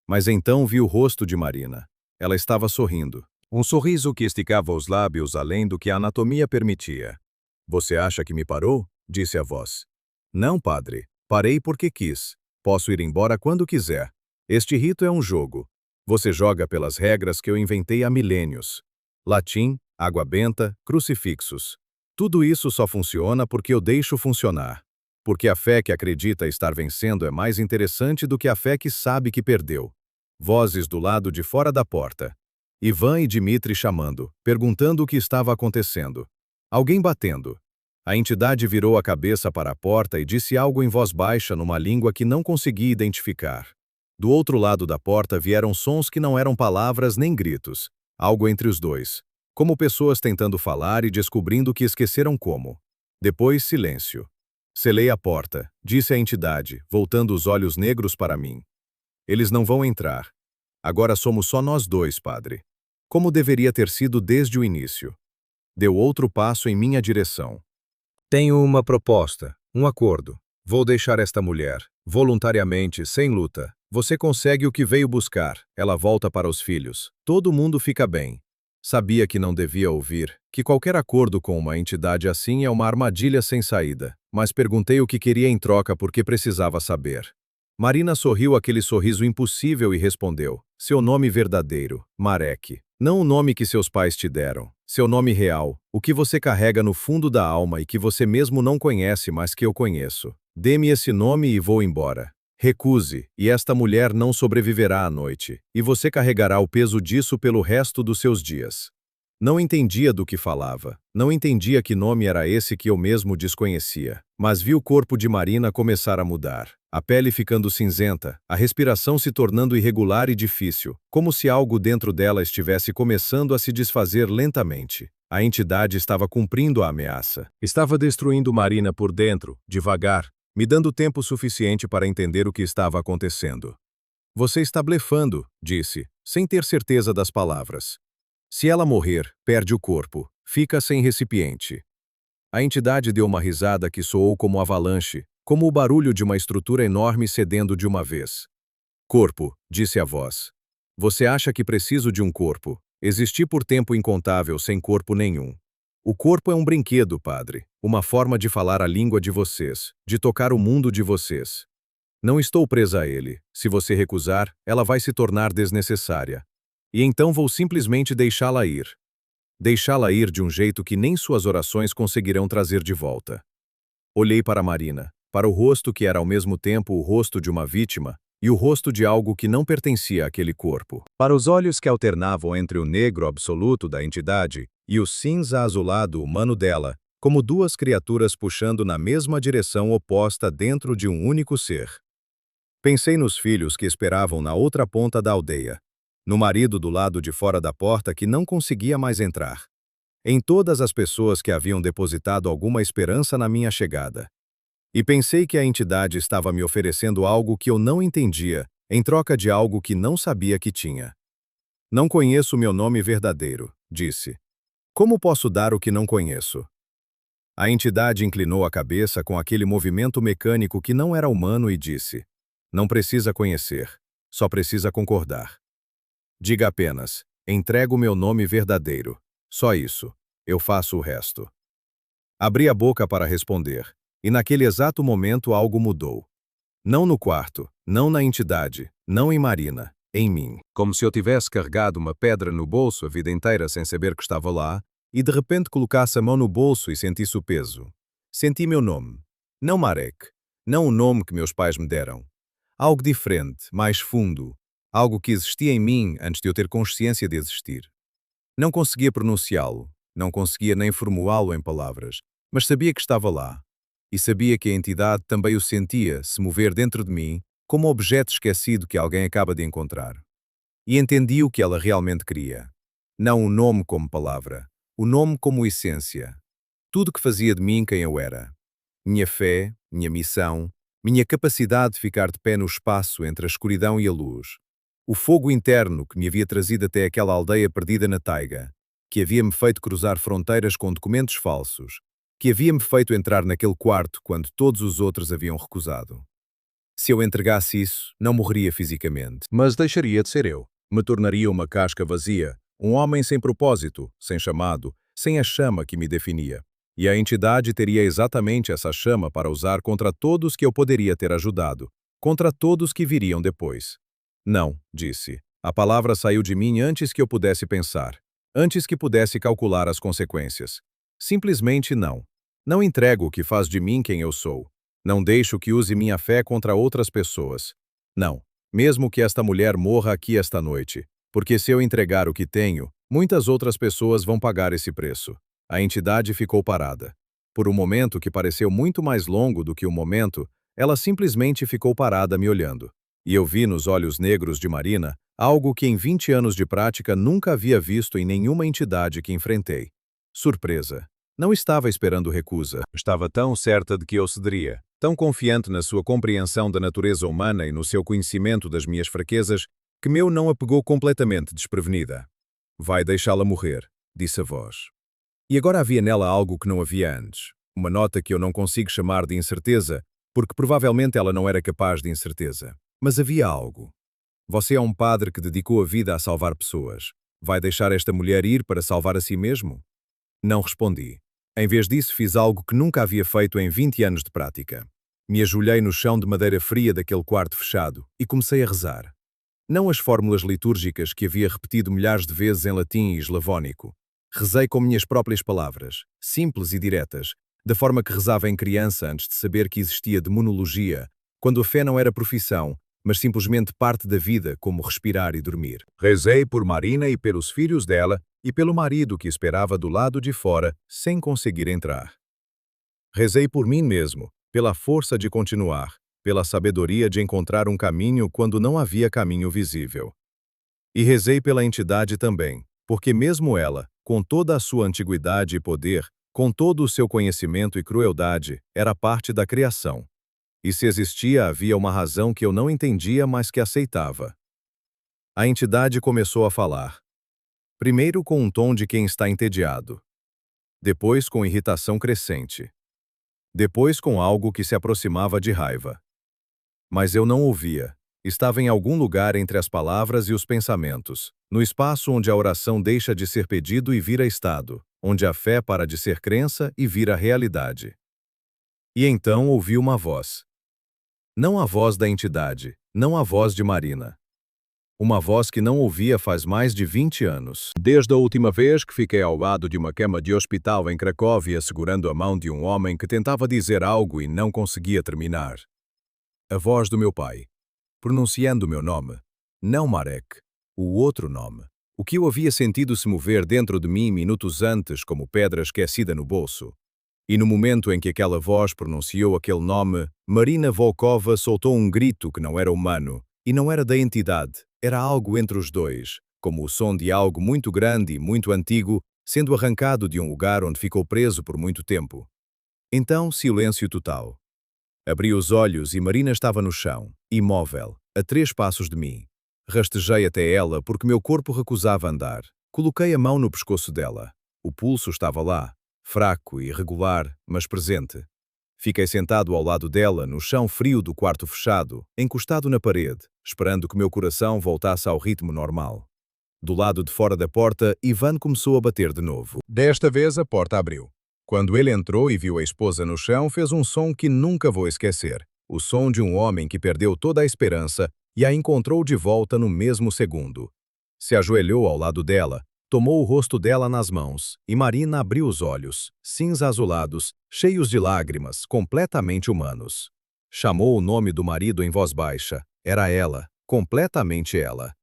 Mas então vi o rosto de Marina. Ela estava sorrindo. Um sorriso que esticava os lábios além do que a anatomia permitia. Você acha que me parou? Disse a voz. Não, padre. Parei porque quis. Posso ir embora quando quiser. Este rito é um jogo. Você joga pelas regras que eu inventei há milênios. Latim, água benta, crucifixos. Tudo isso só funciona porque eu deixo funcionar. Porque a fé que acredita estar vencendo é mais interessante do que a fé que sabe que perdeu. Vozes do lado de fora da porta. Ivan e Dmitri chamando, perguntando o que estava acontecendo. Alguém batendo. A entidade virou a cabeça para a porta e disse algo em voz baixa numa língua que não consegui identificar. Do outro lado da porta vieram sons que não eram palavras nem gritos. Algo entre os dois. Como pessoas tentando falar e descobrindo que esqueceram como. Depois, silêncio. Selei a porta, disse a entidade, voltando os olhos negros para mim. Eles não vão entrar. Agora somos só nós dois, padre. Como deveria ter sido desde o início. Deu outro passo em minha direção. Tenho uma proposta, um acordo. Vou deixar esta mulher, voluntariamente, sem luta. Você consegue o que veio buscar, ela volta para os filhos. Todo mundo fica bem. Sabia que não devia ouvir, que qualquer acordo com uma entidade assim é uma armadilha sem saída, mas perguntei o que queria em troca porque precisava saber. Marina sorriu aquele sorriso impossível e respondeu, seu nome verdadeiro, Marek. Não o nome que seus pais te deram, seu nome real, o que você carrega no fundo da alma e que você mesmo não conhece, mas que eu conheço. Dê-me esse nome e vou embora. Recuse, e esta mulher não sobreviverá à noite, e você carregará o peso disso pelo resto dos seus dias. Não entendia do que falava, não entendia que nome era esse que eu mesmo desconhecia, mas vi o corpo de Marina começar a mudar, a pele ficando cinzenta, a respiração se tornando irregular e difícil, como se algo dentro dela estivesse começando a se desfazer lentamente. A entidade estava cumprindo a ameaça. Estava destruindo Marina por dentro, devagar, me dando tempo suficiente para entender o que estava acontecendo. Você está blefando, disse, sem ter certeza das palavras. Se ela morrer, perde o corpo, fica sem recipiente. A entidade deu uma risada que soou como avalanche, como o barulho de uma estrutura enorme cedendo de uma vez. Corpo, disse a voz. Você acha que preciso de um corpo? Existi por tempo incontável sem corpo nenhum. O corpo é um brinquedo, padre, uma forma de falar a língua de vocês, de tocar o mundo de vocês. Não estou presa a ele. Se você recusar, ela vai se tornar desnecessária. E então vou simplesmente deixá-la ir. Deixá-la ir de um jeito que nem suas orações conseguirão trazer de volta. Olhei para Marina, para o rosto que era ao mesmo tempo o rosto de uma vítima e o rosto de algo que não pertencia àquele corpo. Para os olhos que alternavam entre o negro absoluto da entidade e o cinza azulado humano dela, como duas criaturas puxando na mesma direção oposta dentro de um único ser. Pensei nos filhos que esperavam na outra ponta da aldeia, no marido do lado de fora da porta que não conseguia mais entrar, em todas as pessoas que haviam depositado alguma esperança na minha chegada. E pensei que a entidade estava me oferecendo algo que eu não entendia, em troca de algo que não sabia que tinha. Não conheço meu nome verdadeiro, disse. Como posso dar o que não conheço? A entidade inclinou a cabeça com aquele movimento mecânico que não era humano e disse: não precisa conhecer, só precisa concordar. Diga apenas: entrego meu nome verdadeiro. Só isso. Eu faço o resto. Abri a boca para responder, e naquele exato momento algo mudou. Não no quarto, não na entidade, não em Marina, em mim. Como se eu tivesse carregado uma pedra no bolso a vida inteira sem saber que estava lá, e de repente colocasse a mão no bolso e sentisse o peso. Senti meu nome. Não Marek. Não o nome que meus pais me deram. Algo diferente, mais fundo. Algo que existia em mim antes de eu ter consciência de existir. Não conseguia pronunciá-lo, não conseguia nem formulá-lo em palavras, mas sabia que estava lá. E sabia que a entidade também o sentia se mover dentro de mim, como um objeto esquecido que alguém acaba de encontrar. E entendi o que ela realmente queria. Não o nome como palavra, o nome como essência. Tudo que fazia de mim quem eu era. Minha fé, minha missão, minha capacidade de ficar de pé no espaço entre a escuridão e a luz. O fogo interno que me havia trazido até aquela aldeia perdida na taiga, que havia-me feito cruzar fronteiras com documentos falsos, que havia-me feito entrar naquele quarto quando todos os outros haviam recusado. Se eu entregasse isso, não morreria fisicamente, mas deixaria de ser eu. Me tornaria uma casca vazia, um homem sem propósito, sem chamado, sem a chama que me definia. E a entidade teria exatamente essa chama para usar contra todos que eu poderia ter ajudado, contra todos que viriam depois. Não, disse. A palavra saiu de mim antes que eu pudesse pensar, antes que pudesse calcular as consequências. Simplesmente não. Não entrego o que faz de mim quem eu sou. Não deixo que use minha fé contra outras pessoas. Não, mesmo que esta mulher morra aqui esta noite, porque se eu entregar o que tenho, muitas outras pessoas vão pagar esse preço. A entidade ficou parada. Por um momento que pareceu muito mais longo do que um momento, ela simplesmente ficou parada me olhando. E eu vi nos olhos negros de Marina algo que em 20 anos de prática nunca havia visto em nenhuma entidade que enfrentei. Surpresa. Não estava esperando recusa. Estava tão certa de que eu cederia, tão confiante na sua compreensão da natureza humana e no seu conhecimento das minhas fraquezas, que meu não a pegou completamente desprevenida. Vai deixá-la morrer, disse a voz. E agora havia nela algo que não havia antes. Uma nota que eu não consigo chamar de incerteza, porque provavelmente ela não era capaz de incerteza. Mas havia algo. Você é um padre que dedicou a vida a salvar pessoas. Vai deixar esta mulher ir para salvar a si mesmo? Não respondi. Em vez disso, fiz algo que nunca havia feito em 20 anos de prática. Me ajoelhei no chão de madeira fria daquele quarto fechado e comecei a rezar. Não as fórmulas litúrgicas que havia repetido milhares de vezes em latim e eslavónico. Rezei com minhas próprias palavras, simples e diretas, da forma que rezava em criança antes de saber que existia demonologia, quando a fé não era profissão, mas simplesmente parte da vida, como respirar e dormir. Rezei por Marina e pelos filhos dela e pelo marido que esperava do lado de fora, sem conseguir entrar. Rezei por mim mesmo, pela força de continuar, pela sabedoria de encontrar um caminho quando não havia caminho visível. E rezei pela entidade também, porque mesmo ela, com toda a sua antiguidade e poder, com todo o seu conhecimento e crueldade, era parte da criação. E se existia, havia uma razão que eu não entendia, mas que aceitava. A entidade começou a falar. Primeiro com um tom de quem está entediado. Depois com irritação crescente. Depois com algo que se aproximava de raiva. Mas eu não ouvia. Estava em algum lugar entre as palavras e os pensamentos, no espaço onde a oração deixa de ser pedido e vira estado, onde a fé para de ser crença e vira realidade. E então ouvi uma voz. Não a voz da entidade, não a voz de Marina. Uma voz que não ouvia faz mais de 20 anos. Desde a última vez que fiquei ao lado de uma cama de hospital em Cracóvia segurando a mão de um homem que tentava dizer algo e não conseguia terminar. A voz do meu pai, pronunciando o meu nome, não Marek, o outro nome. O que eu havia sentido se mover dentro de mim minutos antes como pedra esquecida no bolso. E no momento em que aquela voz pronunciou aquele nome, Marina Volkova soltou um grito que não era humano, e não era da entidade, era algo entre os dois, como o som de algo muito grande e muito antigo, sendo arrancado de um lugar onde ficou preso por muito tempo. Então, silêncio total. Abri os olhos e Marina estava no chão, imóvel, a 3 passos de mim. Rastejei até ela porque meu corpo recusava andar. Coloquei a mão no pescoço dela. O pulso estava lá. Fraco e irregular, mas presente. Fiquei sentado ao lado dela, no chão frio do quarto fechado, encostado na parede, esperando que meu coração voltasse ao ritmo normal. Do lado de fora da porta, Ivan começou a bater de novo. Desta vez a porta abriu. Quando ele entrou e viu a esposa no chão, fez um som que nunca vou esquecer. O som de um homem que perdeu toda a esperança e a encontrou de volta no mesmo segundo. Se ajoelhou ao lado dela, tomou o rosto dela nas mãos, e Marina abriu os olhos, cinza-azulados, cheios de lágrimas, completamente humanos. Chamou o nome do marido em voz baixa. Era ela, completamente ela.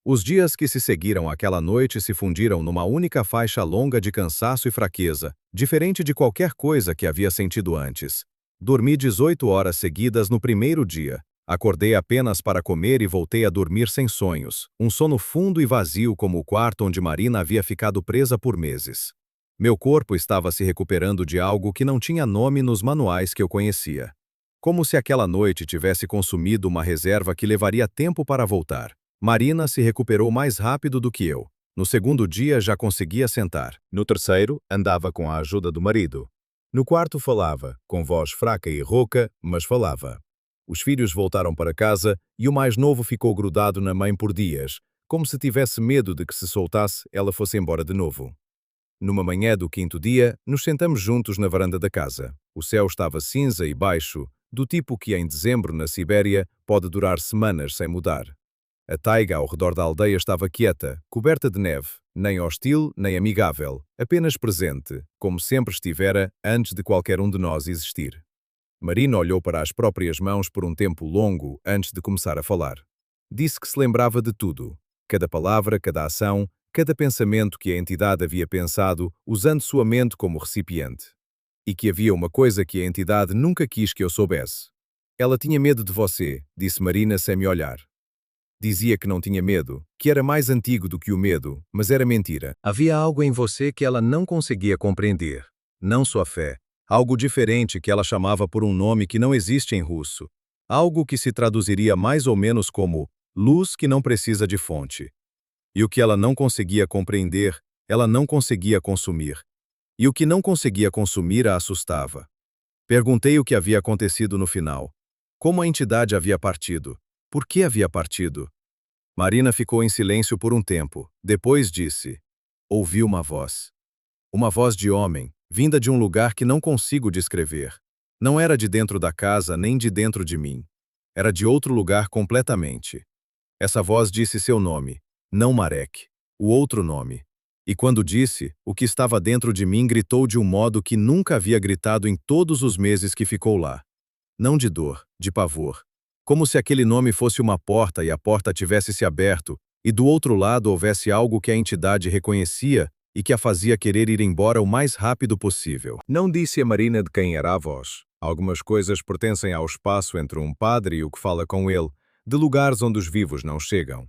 Os dias que se seguiram àquela noite se fundiram numa única faixa longa de cansaço e fraqueza, diferente de qualquer coisa que havia sentido antes. Dormi 18 horas seguidas no primeiro dia. Acordei apenas para comer e voltei a dormir sem sonhos, um sono fundo e vazio como o quarto onde Marina havia ficado presa por meses. Meu corpo estava se recuperando de algo que não tinha nome nos manuais que eu conhecia. Como se aquela noite tivesse consumido uma reserva que levaria tempo para voltar. Marina se recuperou mais rápido do que eu. No segundo dia já conseguia sentar. No terceiro, andava com a ajuda do marido. No quarto falava, com voz fraca e rouca, mas falava. Os filhos voltaram para casa e o mais novo ficou grudado na mãe por dias, como se tivesse medo de que se soltasse, ela fosse embora de novo. Numa manhã do quinto dia, nos sentamos juntos na varanda da casa. O céu estava cinza e baixo, do tipo que em dezembro, na Sibéria, pode durar semanas sem mudar. A taiga ao redor da aldeia estava quieta, coberta de neve, nem hostil nem amigável, apenas presente, como sempre estivera antes de qualquer um de nós existir. Marina olhou para as próprias mãos por um tempo longo antes de começar a falar. Disse que se lembrava de tudo, cada palavra, cada ação, cada pensamento que a entidade havia pensado, usando sua mente como recipiente. E que havia uma coisa que a entidade nunca quis que eu soubesse. Ela tinha medo de você, disse Marina sem me olhar. Dizia que não tinha medo, que era mais antigo do que o medo, mas era mentira. Havia algo em você que ela não conseguia compreender. Não sua fé. Algo diferente que ela chamava por um nome que não existe em russo. Algo que se traduziria mais ou menos como luz que não precisa de fonte. E o que ela não conseguia compreender, ela não conseguia consumir. E o que não conseguia consumir a assustava. Perguntei o que havia acontecido no final. Como a entidade havia partido. Por que havia partido? Marina ficou em silêncio por um tempo. Depois disse: ouvi uma voz. Uma voz de homem, vinda de um lugar que não consigo descrever. Não era de dentro da casa nem de dentro de mim. Era de outro lugar completamente. Essa voz disse seu nome, não Marek, o outro nome. E quando disse, o que estava dentro de mim gritou de um modo que nunca havia gritado em todos os meses que ficou lá. Não de dor, de pavor. Como se aquele nome fosse uma porta e a porta tivesse se aberto, e do outro lado houvesse algo que a entidade reconhecia e que a fazia querer ir embora o mais rápido possível. Não disse a Marina de quem era a voz. Algumas coisas pertencem ao espaço entre um padre e o que fala com ele, de lugares onde os vivos não chegam.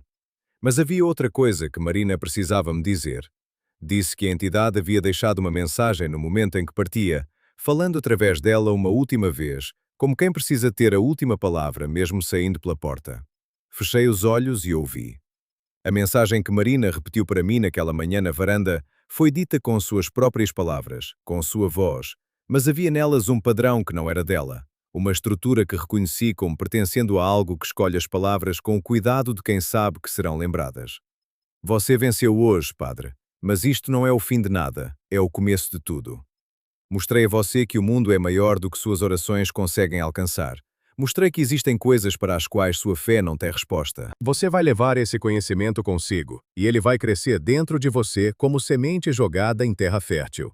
Mas havia outra coisa que Marina precisava me dizer. Disse que a entidade havia deixado uma mensagem no momento em que partia, falando através dela uma última vez, como quem precisa ter a última palavra mesmo saindo pela porta. Fechei os olhos e ouvi. A mensagem que Marina repetiu para mim naquela manhã na varanda foi dita com suas próprias palavras, com sua voz, mas havia nelas um padrão que não era dela, uma estrutura que reconheci como pertencendo a algo que escolhe as palavras com o cuidado de quem sabe que serão lembradas. Você venceu hoje, padre, mas isto não é o fim de nada, é o começo de tudo. Mostrei a você que o mundo é maior do que suas orações conseguem alcançar. Mostrei que existem coisas para as quais sua fé não tem resposta. Você vai levar esse conhecimento consigo, e ele vai crescer dentro de você como semente jogada em terra fértil.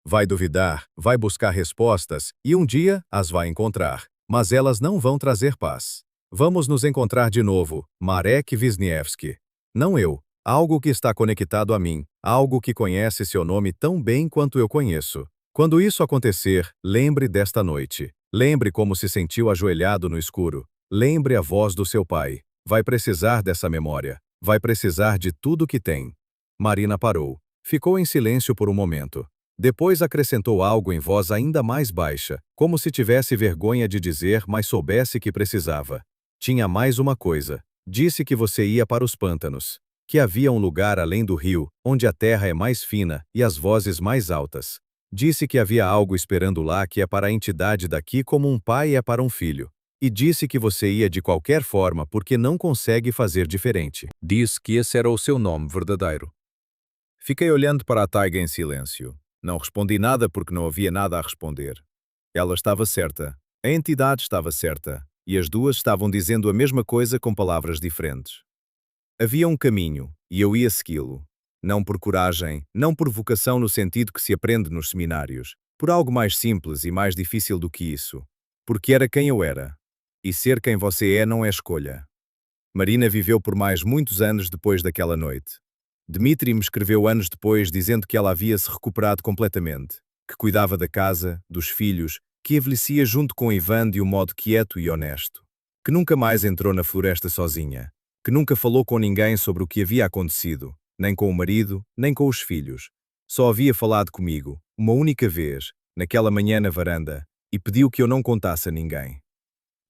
Vai duvidar, vai buscar respostas, e um dia as vai encontrar, mas elas não vão trazer paz. Vamos nos encontrar de novo, Marek Wisniewski. Não eu, algo que está conectado a mim, algo que conhece seu nome tão bem quanto eu conheço. Quando isso acontecer, lembre desta noite. Lembre como se sentiu ajoelhado no escuro. Lembre a voz do seu pai. Vai precisar dessa memória. Vai precisar de tudo que tem. Marina parou. Ficou em silêncio por um momento. Depois acrescentou algo em voz ainda mais baixa, como se tivesse vergonha de dizer, mas soubesse que precisava. Tinha mais uma coisa. Disse que você ia para os pântanos. Que havia um lugar além do rio, onde a terra é mais fina e as vozes mais altas. Disse que havia algo esperando lá que é para a entidade daqui como um pai é para um filho. E disse que você ia de qualquer forma porque não consegue fazer diferente. Disse que esse era o seu nome verdadeiro. Fiquei olhando para a taiga em silêncio. Não respondi nada porque não havia nada a responder. Ela estava certa. A entidade estava certa. E as duas estavam dizendo a mesma coisa com palavras diferentes. Havia um caminho, e eu ia segui-lo. Não por coragem, não por vocação no sentido que se aprende nos seminários, por algo mais simples e mais difícil do que isso. Porque era quem eu era. E ser quem você é não é escolha. Marina viveu por mais muitos anos depois daquela noite. Dmitri me escreveu anos depois dizendo que ela havia se recuperado completamente, que cuidava da casa, dos filhos, que envelhecia junto com Ivan de um modo quieto e honesto, que nunca mais entrou na floresta sozinha, que nunca falou com ninguém sobre o que havia acontecido, nem com o marido, nem com os filhos. Só havia falado comigo, uma única vez, naquela manhã na varanda, e pediu que eu não contasse a ninguém.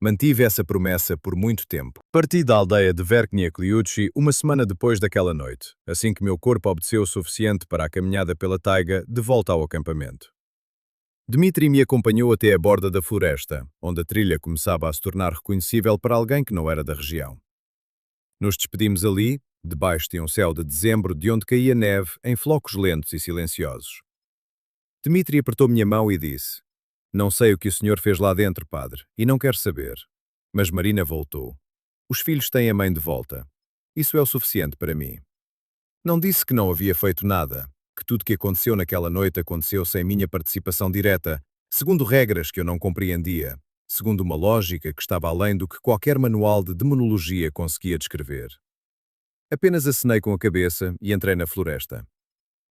Mantive essa promessa por muito tempo. Parti da aldeia de Verkhnye Kliuchi uma semana depois daquela noite, assim que meu corpo obteceu o suficiente para a caminhada pela taiga de volta ao acampamento. Dmitri me acompanhou até a borda da floresta, onde a trilha começava a se tornar reconhecível para alguém que não era da região. Nos despedimos ali, debaixo de um céu de dezembro de onde caía neve em flocos lentos e silenciosos. Dmitri apertou minha mão e disse: "Não sei o que o senhor fez lá dentro, padre, e não quero saber." Mas Marina voltou. Os filhos têm a mãe de volta. Isso é o suficiente para mim. Não disse que não havia feito nada, que tudo que aconteceu naquela noite aconteceu sem minha participação direta, segundo regras que eu não compreendia, segundo uma lógica que estava além do que qualquer manual de demonologia conseguia descrever. Apenas acenei com a cabeça e entrei na floresta.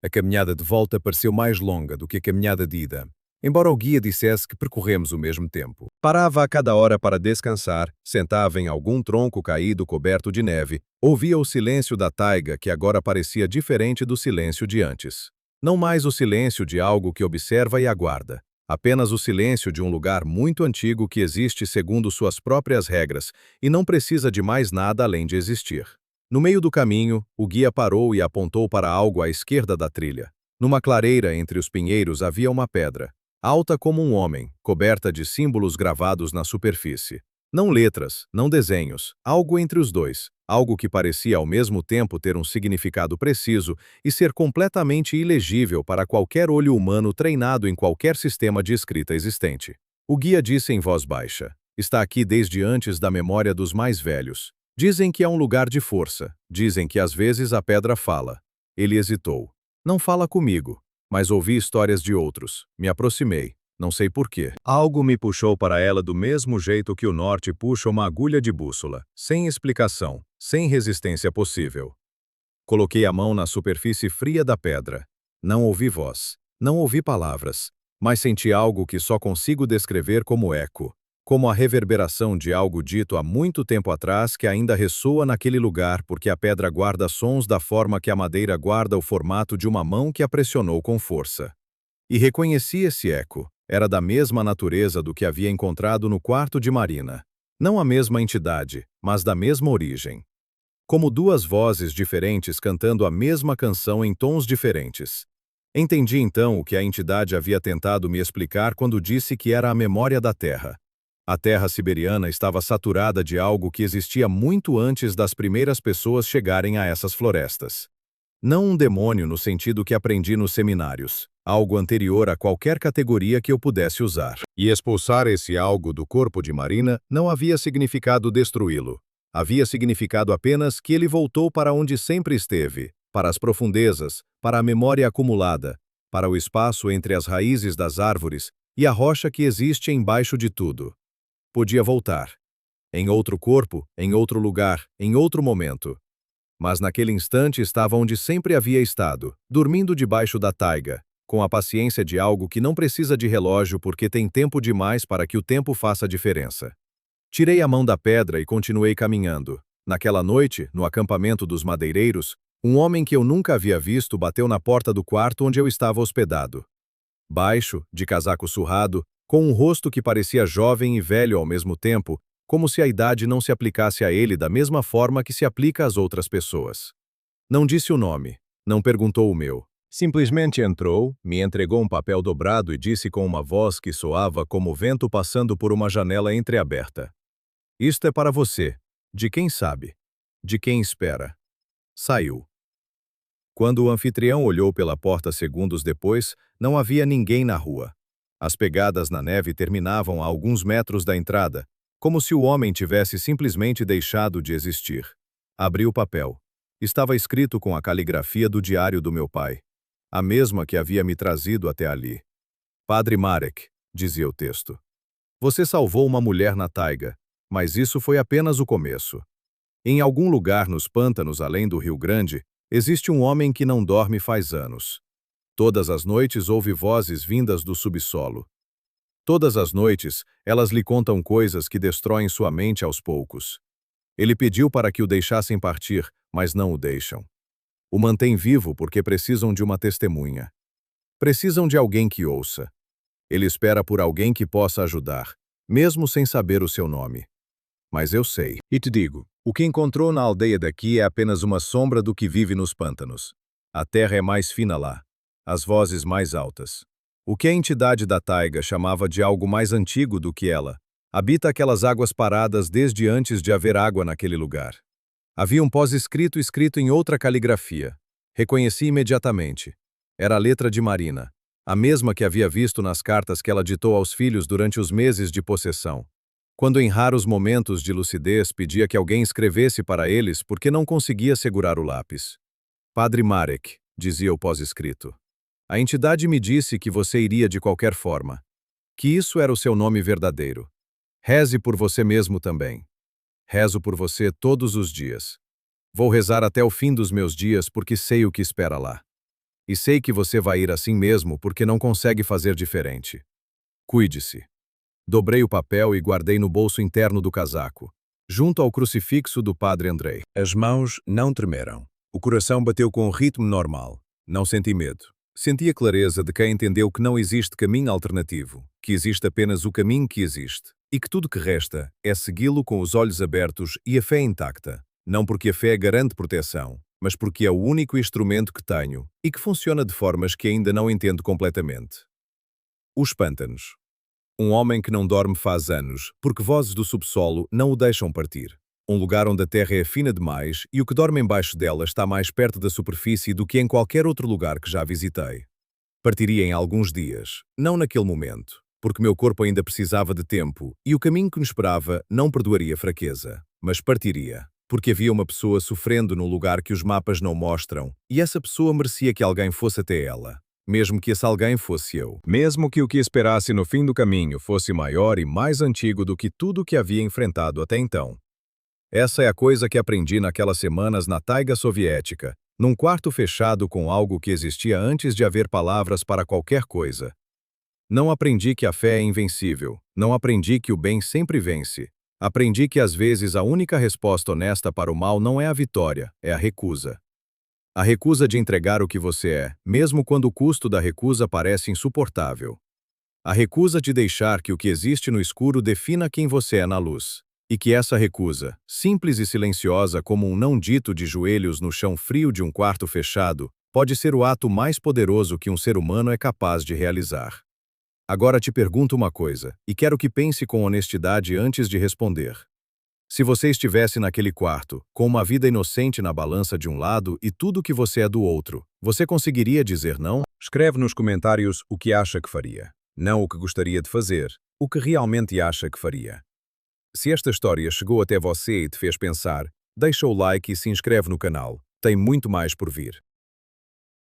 A caminhada de volta pareceu mais longa do que a caminhada de ida, embora o guia dissesse que percorremos o mesmo tempo. Parava a cada hora para descansar, sentava em algum tronco caído coberto de neve, ouvia o silêncio da taiga que agora parecia diferente do silêncio de antes. Não mais o silêncio de algo que observa e aguarda, apenas o silêncio de um lugar muito antigo que existe segundo suas próprias regras e não precisa de mais nada além de existir. No meio do caminho, o guia parou e apontou para algo à esquerda da trilha. Numa clareira entre os pinheiros havia uma pedra, alta como um homem, coberta de símbolos gravados na superfície. Não letras, não desenhos, algo entre os dois, algo que parecia ao mesmo tempo ter um significado preciso e ser completamente ilegível para qualquer olho humano treinado em qualquer sistema de escrita existente. O guia disse em voz baixa: "Está aqui desde antes da memória dos mais velhos. Dizem que é um lugar de força, dizem que às vezes a pedra fala." Ele hesitou. "Não fala comigo." Mas ouvi histórias de outros. Me aproximei. Não sei porquê. Algo me puxou para ela do mesmo jeito que o norte puxa uma agulha de bússola, sem explicação, sem resistência possível. Coloquei a mão na superfície fria da pedra. Não ouvi voz, não ouvi palavras, mas senti algo que só consigo descrever como eco, como a reverberação de algo dito há muito tempo atrás que ainda ressoa naquele lugar porque a pedra guarda sons da forma que a madeira guarda o formato de uma mão que a pressionou com força. E reconheci esse eco. Era da mesma natureza do que havia encontrado no quarto de Marina. Não a mesma entidade, mas da mesma origem. Como duas vozes diferentes cantando a mesma canção em tons diferentes. Entendi então o que a entidade havia tentado me explicar quando disse que era a memória da Terra. A terra siberiana estava saturada de algo que existia muito antes das primeiras pessoas chegarem a essas florestas. Não um demônio no sentido que aprendi nos seminários, algo anterior a qualquer categoria que eu pudesse usar. E expulsar esse algo do corpo de Marina não havia significado destruí-lo. Havia significado apenas que ele voltou para onde sempre esteve, para as profundezas, para a memória acumulada, para o espaço entre as raízes das árvores e a rocha que existe embaixo de tudo. Podia voltar. Em outro corpo, em outro lugar, em outro momento. Mas naquele instante estava onde sempre havia estado, dormindo debaixo da taiga, com a paciência de algo que não precisa de relógio porque tem tempo demais para que o tempo faça diferença. Tirei a mão da pedra e continuei caminhando. Naquela noite, no acampamento dos madeireiros, um homem que eu nunca havia visto bateu na porta do quarto onde eu estava hospedado. Baixo, de casaco surrado, com um rosto que parecia jovem e velho ao mesmo tempo, como se a idade não se aplicasse a ele da mesma forma que se aplica às outras pessoas. Não disse o nome, não perguntou o meu. Simplesmente entrou, me entregou um papel dobrado e disse com uma voz que soava como o vento passando por uma janela entreaberta: "Isto é para você, de quem sabe, de quem espera." Saiu. Quando o anfitrião olhou pela porta segundos depois, não havia ninguém na rua. As pegadas na neve terminavam a alguns metros da entrada, como se o homem tivesse simplesmente deixado de existir. Abri o papel. Estava escrito com a caligrafia do diário do meu pai, a mesma que havia me trazido até ali. "Padre Marek", dizia o texto. "Você salvou uma mulher na taiga, mas isso foi apenas o começo. Em algum lugar nos pântanos além do Rio Grande, existe um homem que não dorme faz anos. Todas as noites ouve vozes vindas do subsolo. Todas as noites, elas lhe contam coisas que destroem sua mente aos poucos. Ele pediu para que o deixassem partir, mas não o deixam. O mantém vivo porque precisam de uma testemunha. Precisam de alguém que ouça. Ele espera por alguém que possa ajudar, mesmo sem saber o seu nome. Mas eu sei. E te digo, o que encontrou na aldeia daqui é apenas uma sombra do que vive nos pântanos. A terra é mais fina lá. As vozes mais altas. O que a entidade da taiga chamava de algo mais antigo do que ela, habita aquelas águas paradas desde antes de haver água naquele lugar. Havia um pós-escrito escrito em outra caligrafia. Reconheci imediatamente. Era a letra de Marina, a mesma que havia visto nas cartas que ela ditou aos filhos durante os meses de possessão. Quando em raros momentos de lucidez pedia que alguém escrevesse para eles porque não conseguia segurar o lápis. Padre Marek, dizia o pós-escrito. A entidade me disse que você iria de qualquer forma. Que isso era o seu nome verdadeiro. Reze por você mesmo também. Rezo por você todos os dias. Vou rezar até o fim dos meus dias porque sei o que espera lá. E sei que você vai ir assim mesmo porque não consegue fazer diferente. Cuide-se. Dobrei o papel e guardei no bolso interno do casaco, junto ao crucifixo do padre Andrei. As mãos não tremeram. O coração bateu com um ritmo normal. Não senti medo. Senti a clareza de quem entendeu que não existe caminho alternativo, que existe apenas o caminho que existe, e que tudo que resta é segui-lo com os olhos abertos e a fé intacta. Não porque a fé garante proteção, mas porque é o único instrumento que tenho e que funciona de formas que ainda não entendo completamente. Os pântanos. Um homem que não dorme faz anos, porque vozes do subsolo não o deixam partir. Um lugar onde a terra é fina demais e o que dorme embaixo dela está mais perto da superfície do que em qualquer outro lugar que já visitei. Partiria em alguns dias, não naquele momento, porque meu corpo ainda precisava de tempo e o caminho que me esperava não perdoaria fraqueza, mas partiria, porque havia uma pessoa sofrendo num lugar que os mapas não mostram e essa pessoa merecia que alguém fosse até ela. Mesmo que esse alguém fosse eu. Mesmo que o que esperasse no fim do caminho fosse maior e mais antigo do que tudo que havia enfrentado até então. Essa é a coisa que aprendi naquelas semanas na taiga soviética, num quarto fechado com algo que existia antes de haver palavras para qualquer coisa. Não aprendi que a fé é invencível, não aprendi que o bem sempre vence. Aprendi que às vezes a única resposta honesta para o mal não é a vitória, é a recusa. A recusa de entregar o que você é, mesmo quando o custo da recusa parece insuportável. A recusa de deixar que o que existe no escuro defina quem você é na luz. E que essa recusa, simples e silenciosa como um não dito de joelhos no chão frio de um quarto fechado, pode ser o ato mais poderoso que um ser humano é capaz de realizar. Agora te pergunto uma coisa, e quero que pense com honestidade antes de responder. Se você estivesse naquele quarto, com uma vida inocente na balança de um lado e tudo que você é do outro, você conseguiria dizer não? Escreve nos comentários o que acha que faria. Não o que gostaria de fazer, o que realmente acha que faria. Se esta história chegou até você e te fez pensar, deixa o like e se inscreve no canal. Tem muito mais por vir.